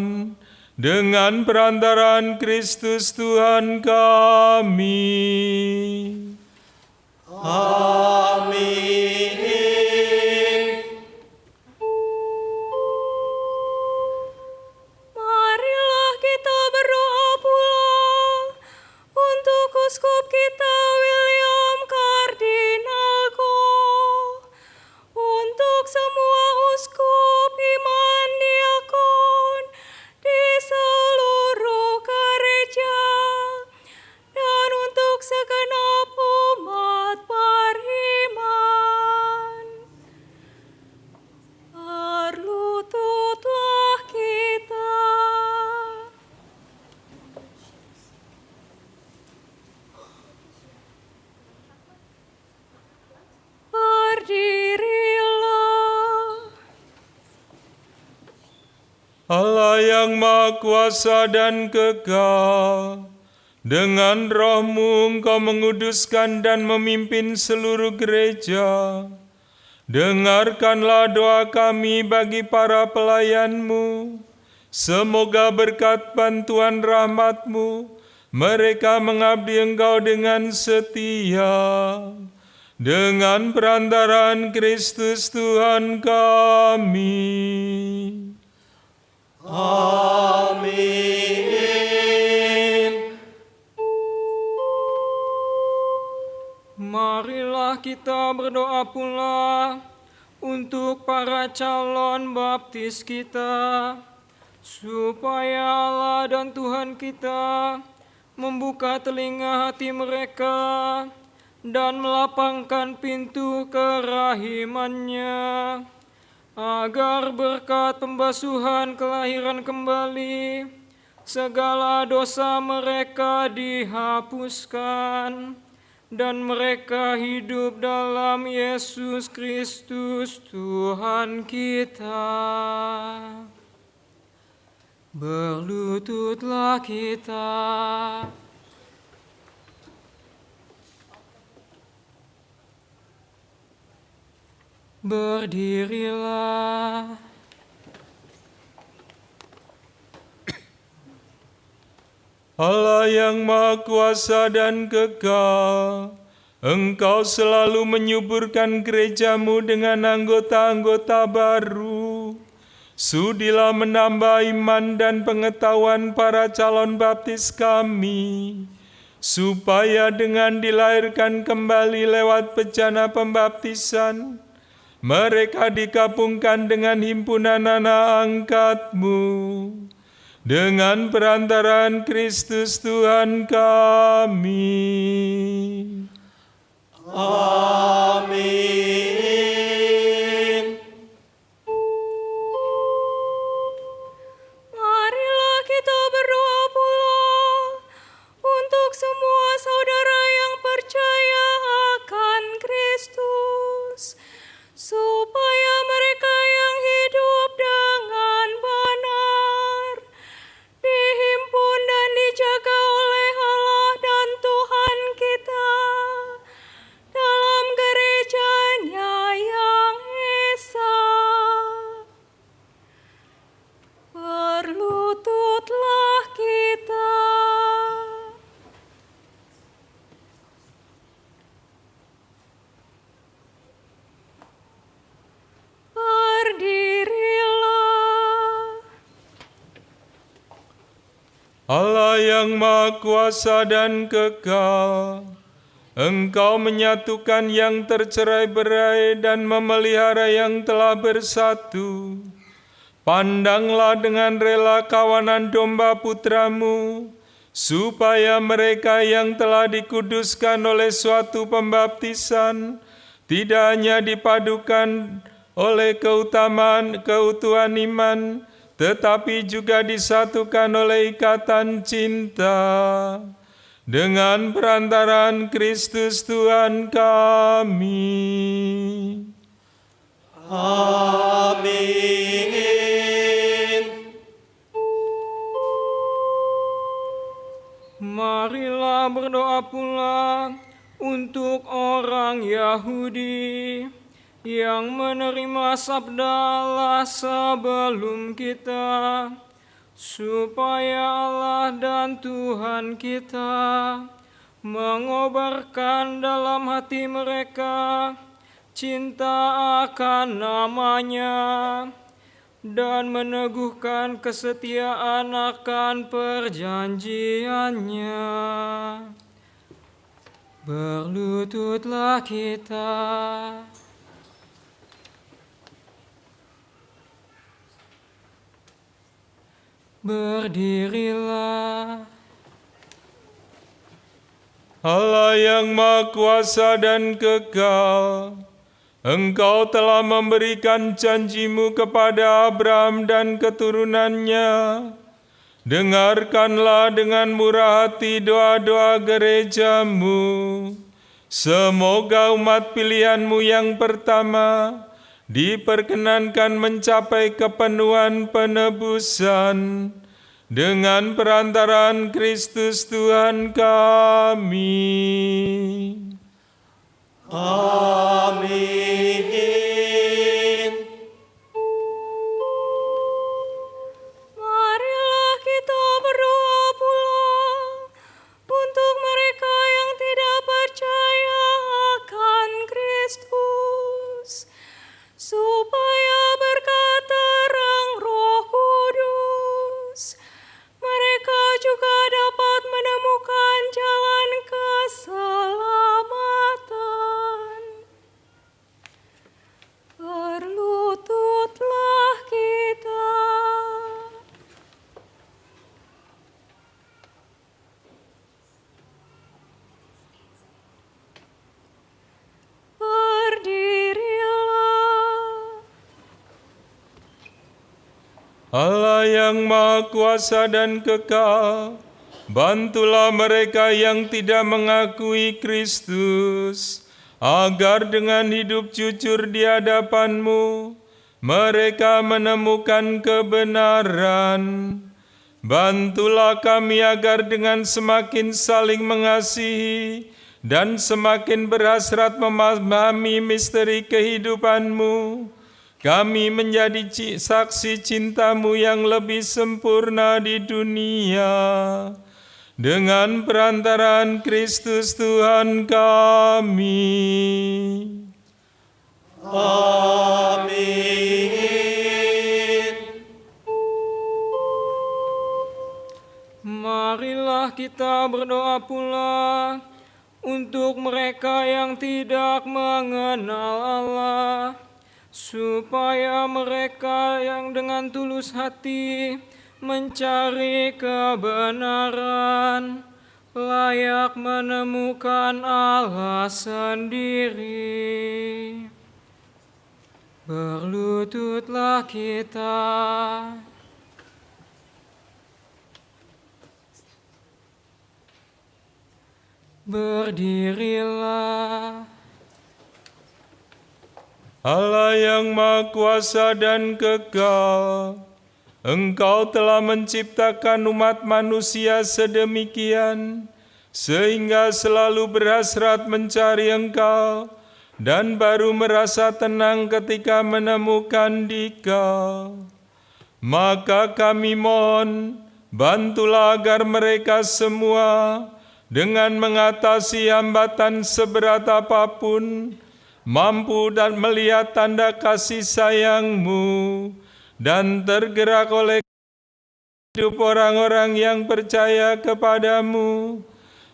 dengan perantaraan Kristus Tuhan kami. Amin. Marilah kita berdoa pula untuk uskup kita William Kardinalko, untuk semua uskup, imam, diakon di seluruh gereja, dan untuk segenap umat beriman. Berlututlah kita. Berdirilah. Allah yang Maha Kuasa dan kekal, dengan Roh-Mu Engkau menguduskan dan memimpin seluruh gereja. Dengarkanlah doa kami bagi para pelayan-Mu. Semoga berkat bantuan rahmat-Mu, mereka mengabdi Engkau dengan setia. Dengan perantaraan Kristus Tuhan kami. Amin. Marilah kita berdoa pula untuk para calon baptis kita, supaya Allah dan Tuhan kita membuka telinga hati mereka dan melapangkan pintu kerahimannya, agar berkat pembasuhan kelahiran kembali segala dosa mereka dihapuskan, dan mereka hidup dalam Yesus Kristus Tuhan kita. Berlututlah kita. Berdirilah. Allah yang Maha Kuasa dan kekal, Engkau selalu menyuburkan gereja-Mu dengan anggota-anggota baru. Sudilah menambah iman dan pengetahuan para calon baptis kami, supaya dengan dilahirkan kembali lewat bejana pembaptisan, mereka digabungkan dengan himpunan anak angkat-Mu. dengan perantaraan Kristus Tuhan kami. Amin. Marilah kita berdoa pula untuk semua saudara yang percaya akan Kristus, supaya mereka yang hidup dengan benar dihimpun dan dijaga oleh Allah dan Tuhan kita dalam gerejanya yang esa. Berlututlah kita. Berdirilah. Allah yang Maha Kuasa dan kekal, Engkau menyatukan yang tercerai-berai dan memelihara yang telah bersatu. Pandanglah dengan rela kawanan domba putramu, supaya mereka yang telah dikuduskan oleh suatu pembaptisan tidak hanya dipadukan oleh keutuhan iman, tetapi juga disatukan oleh ikatan cinta dengan perantaraan Kristus Tuhan kami. Amin. Marilah berdoa pula untuk orang Yahudi yang menerima sabda Allah sebelum kita, supaya Allah dan Tuhan kita mengobarkan dalam hati mereka cinta akan namanya dan meneguhkan kesetiaan akan perjanjiannya. Berlututlah kita. Berdirilah. Allah yang Maha Kuasa dan kekal, Engkau telah memberikan janjimu kepada Abraham dan keturunannya. Dengarkanlah dengan murah hati doa-doa gerejamu. Semoga umat pilihanmu yang pertama diperkenankan mencapai kepenuhan penebusan dengan perantaraan Kristus Tuhan kami. Amin. Marilah kita berdoa pula untuk mereka yang tidak percaya akan Kristus, supaya berkat terang Roh Kudus mereka juga dapat menemukan jalan keselamatan. Berlututlah kita. Berdirilah. Allah yang Maha Kuasa dan kekal, bantulah mereka yang tidak mengakui Kristus, agar dengan hidup jujur di hadapan-Mu, mereka menemukan kebenaran. Bantulah kami agar dengan semakin saling mengasihi dan semakin berhasrat memahami misteri kehidupan-Mu, kami menjadi saksi cinta-Mu yang lebih sempurna di dunia. Dengan perantaraan Kristus Tuhan kami. Amin. Marilah kita berdoa pula untuk mereka yang tidak mengenal Allah, supaya mereka yang dengan tulus hati mencari kebenaran, layak menemukan Allah sendiri. Berlututlah kita. Berdirilah. Allah yang Maha Kuasa dan kekal, Engkau telah menciptakan umat manusia sedemikian, sehingga selalu berhasrat mencari Engkau, dan baru merasa tenang ketika menemukan Dikau. Maka kami mohon, bantulah agar mereka semua, dengan mengatasi hambatan seberat apapun, mampu dan melihat tanda kasih sayang-Mu, dan tergerak oleh hidup orang-orang yang percaya kepadamu.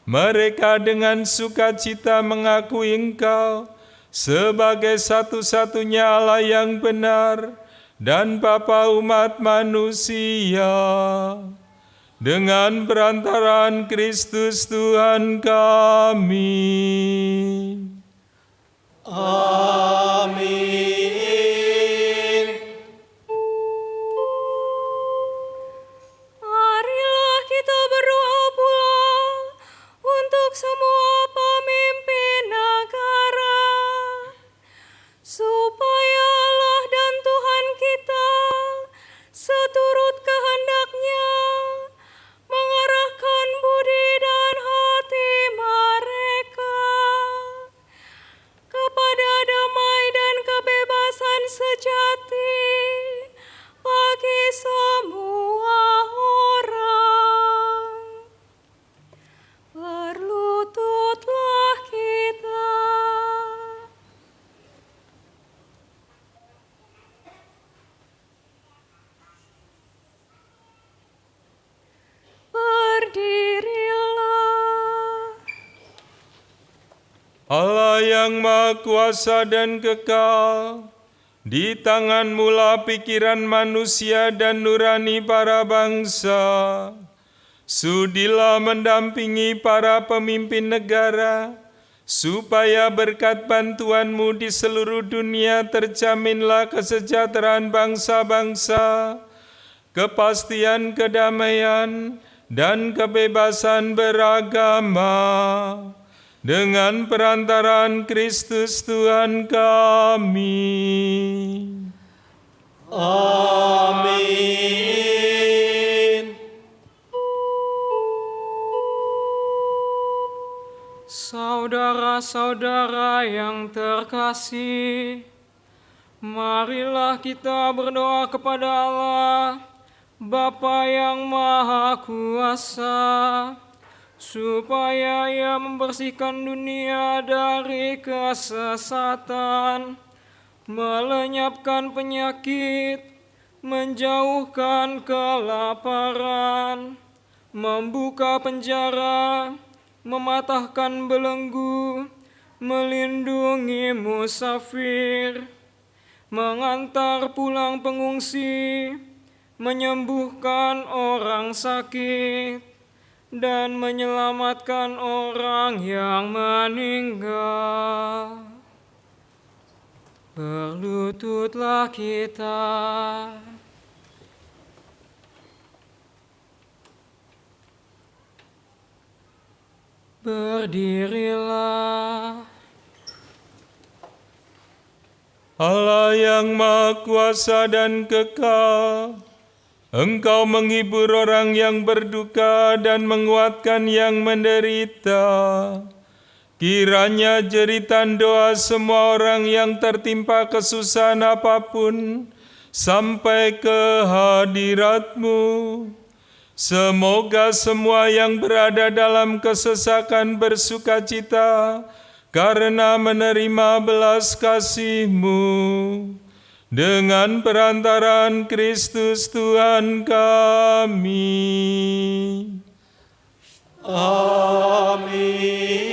Mereka dengan sukacita mengakui Engkau sebagai satu-satunya Allah yang benar dan Bapa umat manusia. Dengan perantaraan Kristus Tuhan kami. Amin. Marilah kita berdoa pula untuk semua pemimpin negara, supaya Allah dan Tuhan kita seturut kehendak-Nya mengarahkan budi dan hati mereka kepada damai dan kebebasan sejati bagi semua orang. Berlututlah kita. Berdirilah. Allah yang Maha Kuasa dan kekal, di tangan-Mu lah pikiran manusia dan nurani para bangsa. Sudilah mendampingi para pemimpin negara, supaya berkat bantuan-Mu di seluruh dunia terjaminlah kesejahteraan bangsa-bangsa, kepastian kedamaian, dan kebebasan beragama. Dengan perantaraan Kristus Tuhan kami. Amin. Saudara-saudara yang terkasih, marilah kita berdoa kepada Allah, Bapa yang Maha Kuasa, supaya Ia membersihkan dunia dari kesesatan, melenyapkan penyakit, menjauhkan kelaparan, membuka penjara, mematahkan belenggu, melindungi musafir, mengantar pulang pengungsi, menyembuhkan orang sakit, dan menyelamatkan orang yang meninggal. Berlututlah kita. Berdirilah. Allah yang Maha Kuasa dan kekal, Engkau menghibur orang yang berduka dan menguatkan yang menderita. Kiranya jeritan doa semua orang yang tertimpa kesusahan apapun sampai ke hadirat-Mu. Semoga semua yang berada dalam kesesakan bersukacita karena menerima belas kasih-Mu. Dengan perantaraan Kristus Tuhan kami. Amin.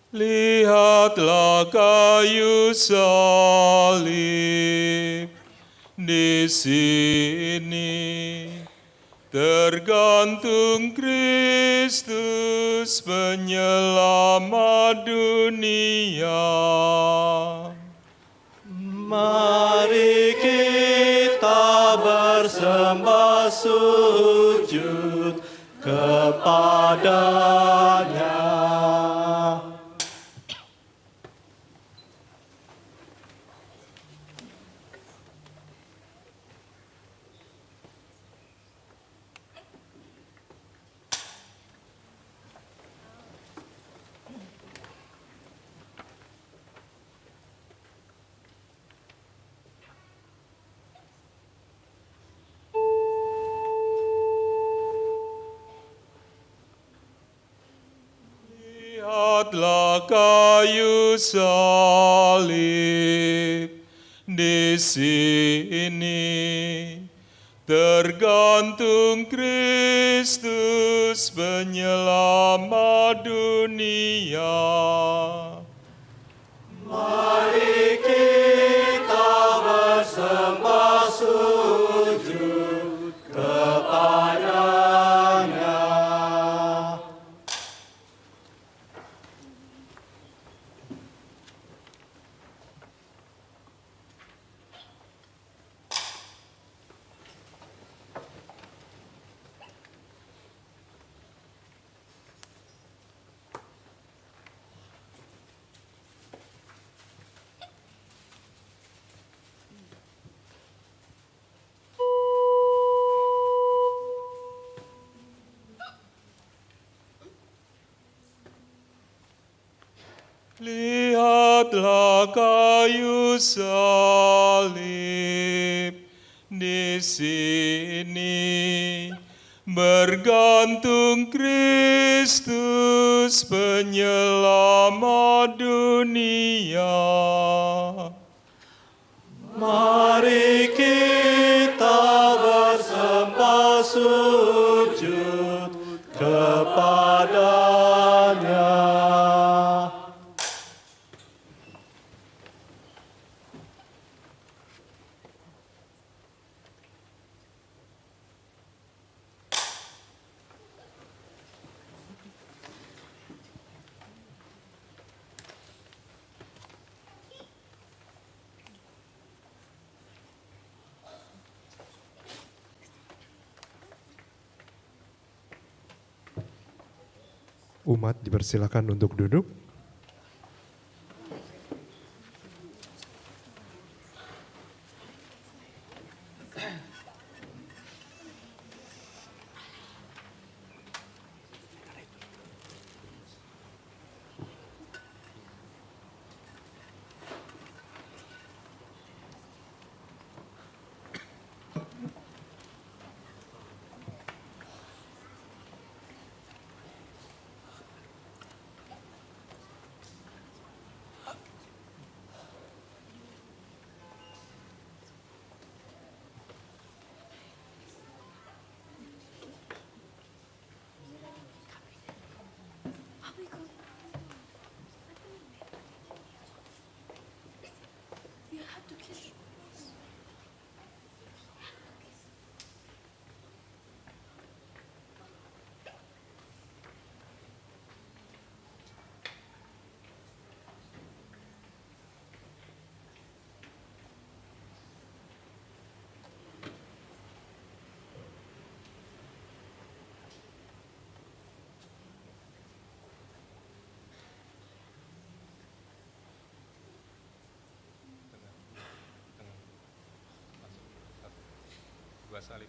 Lihatlah kayu salib di sini, tergantung Kristus penyelamat dunia. Mari kita bersembah sujud kepada-Nya. Lihatlah kayu salib di sini, tergantung Kristus penyelamat dunia. Mari kita bersembah sujud kepada-Nya. Lihatlah kayu salib di sini, bergantung Kristus penyelamat dunia. Mari kita bersembah sujud kepada-Nya. Umat dipersilakan untuk duduk. Dua salib.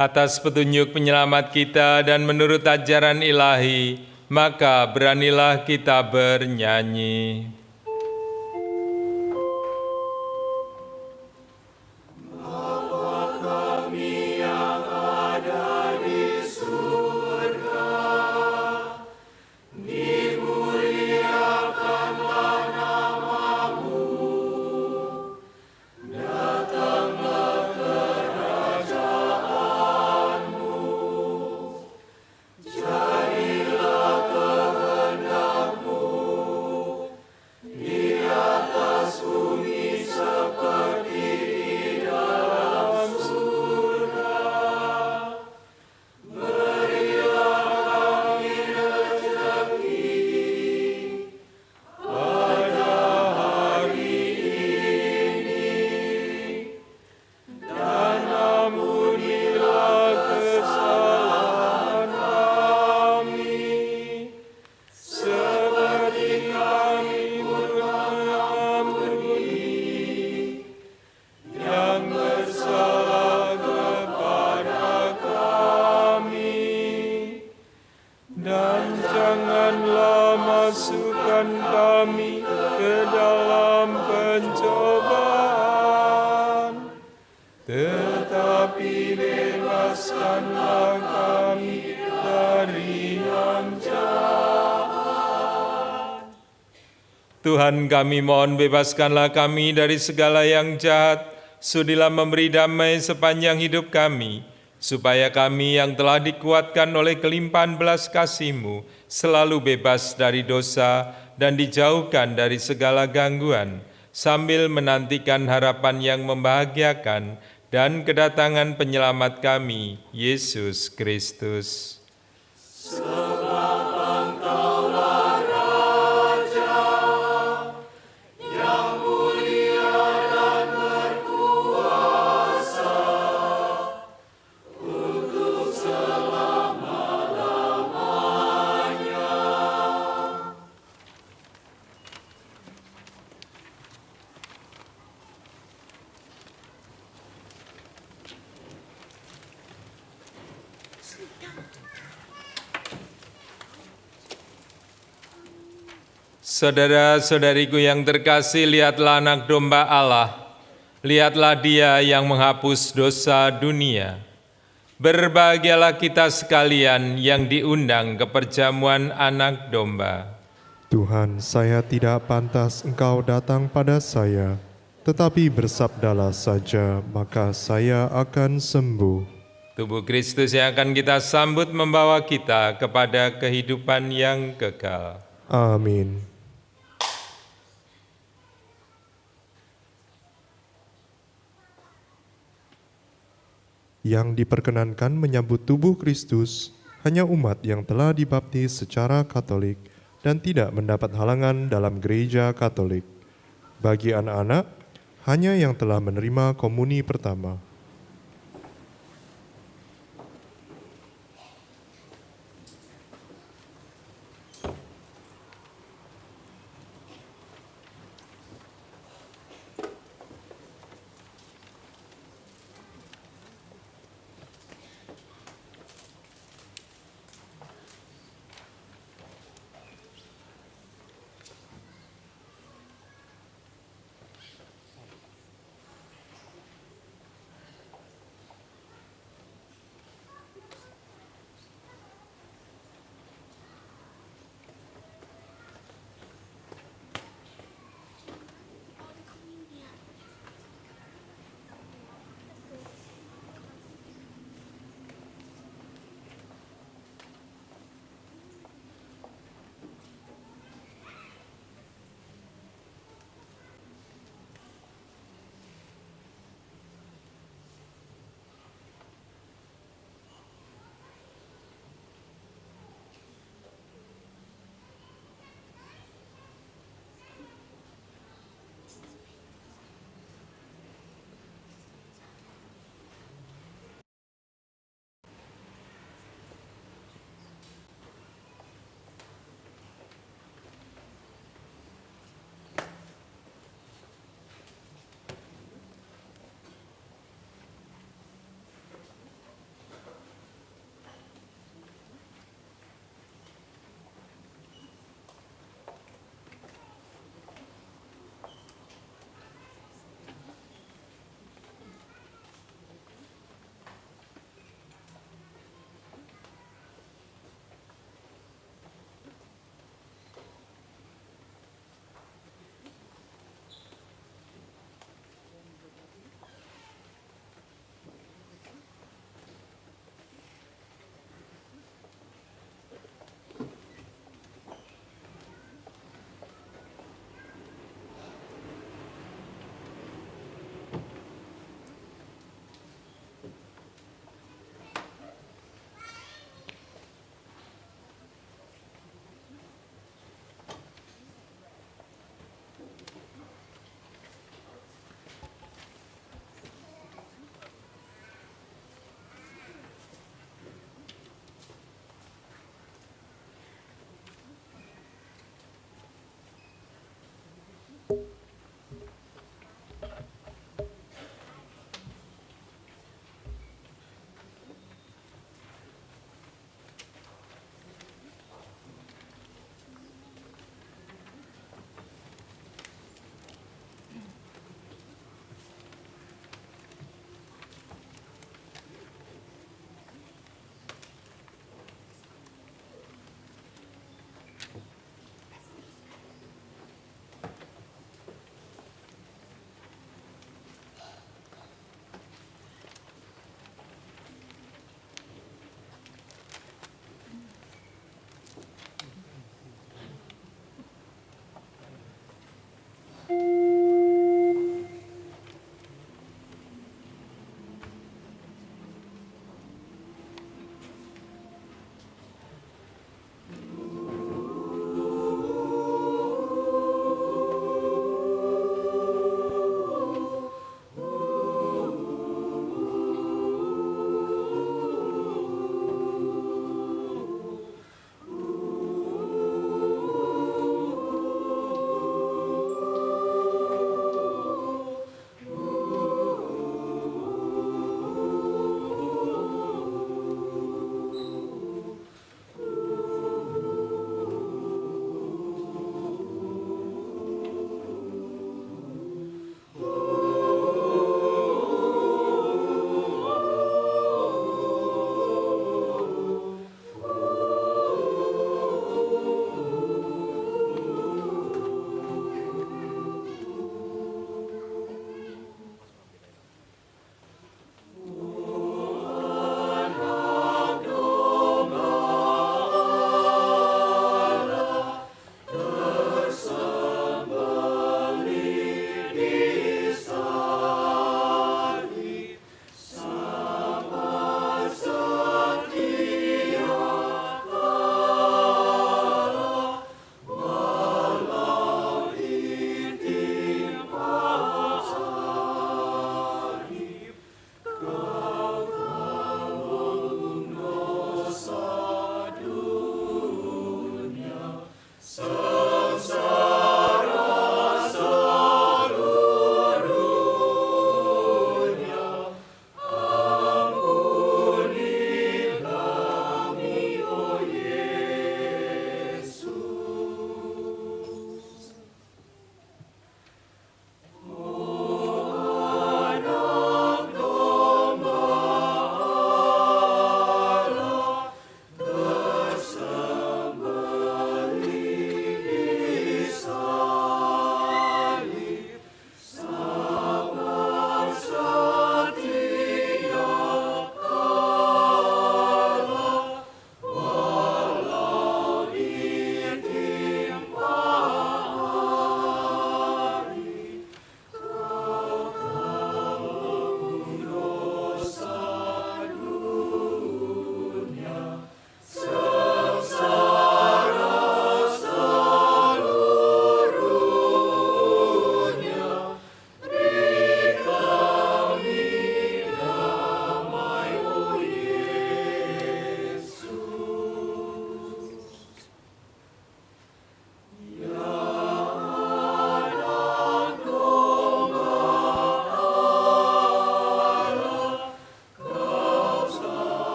atas petunjuk penyelamat kita dan menurut ajaran ilahi, maka beranilah kita bernyanyi. Tuhan kami mohon bebaskanlah kami dari segala yang jahat, sudilah memberi damai sepanjang hidup kami, supaya kami yang telah dikuatkan oleh kelimpahan belas kasih-Mu selalu bebas dari dosa dan dijauhkan dari segala gangguan, sambil menantikan harapan yang membahagiakan dan kedatangan penyelamat kami, Yesus Kristus. Saudara-saudariku yang terkasih, lihatlah anak domba Allah, lihatlah Dia yang menghapus dosa dunia. Berbahagialah kita sekalian yang diundang ke perjamuan anak domba. Tuhan, saya tidak pantas Engkau datang pada saya, tetapi bersabdalah saja, maka saya akan sembuh. Tubuh Kristus yang akan kita sambut membawa kita kepada kehidupan yang kekal. Amin. Yang diperkenankan menyambut tubuh Kristus hanya umat yang telah dibaptis secara Katolik dan tidak mendapat halangan dalam gereja Katolik. Bagi anak-anak, hanya yang telah menerima komuni pertama.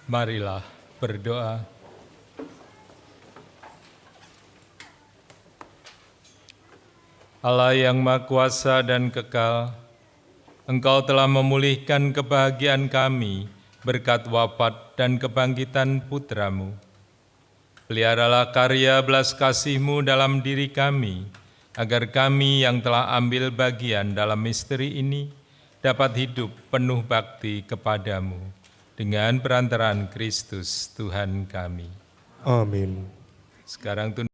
Marilah berdoa. Allah yang Maha Kuasa dan kekal, Engkau telah memulihkan kebahagiaan kami berkat wafat dan kebangkitan putra-Mu. Peliharalah karya belas kasih-Mu dalam diri kami, agar kami yang telah ambil bagian dalam misteri ini dapat hidup penuh bakti kepadamu dengan perantaraan Kristus Tuhan kami. Amin. Sekarang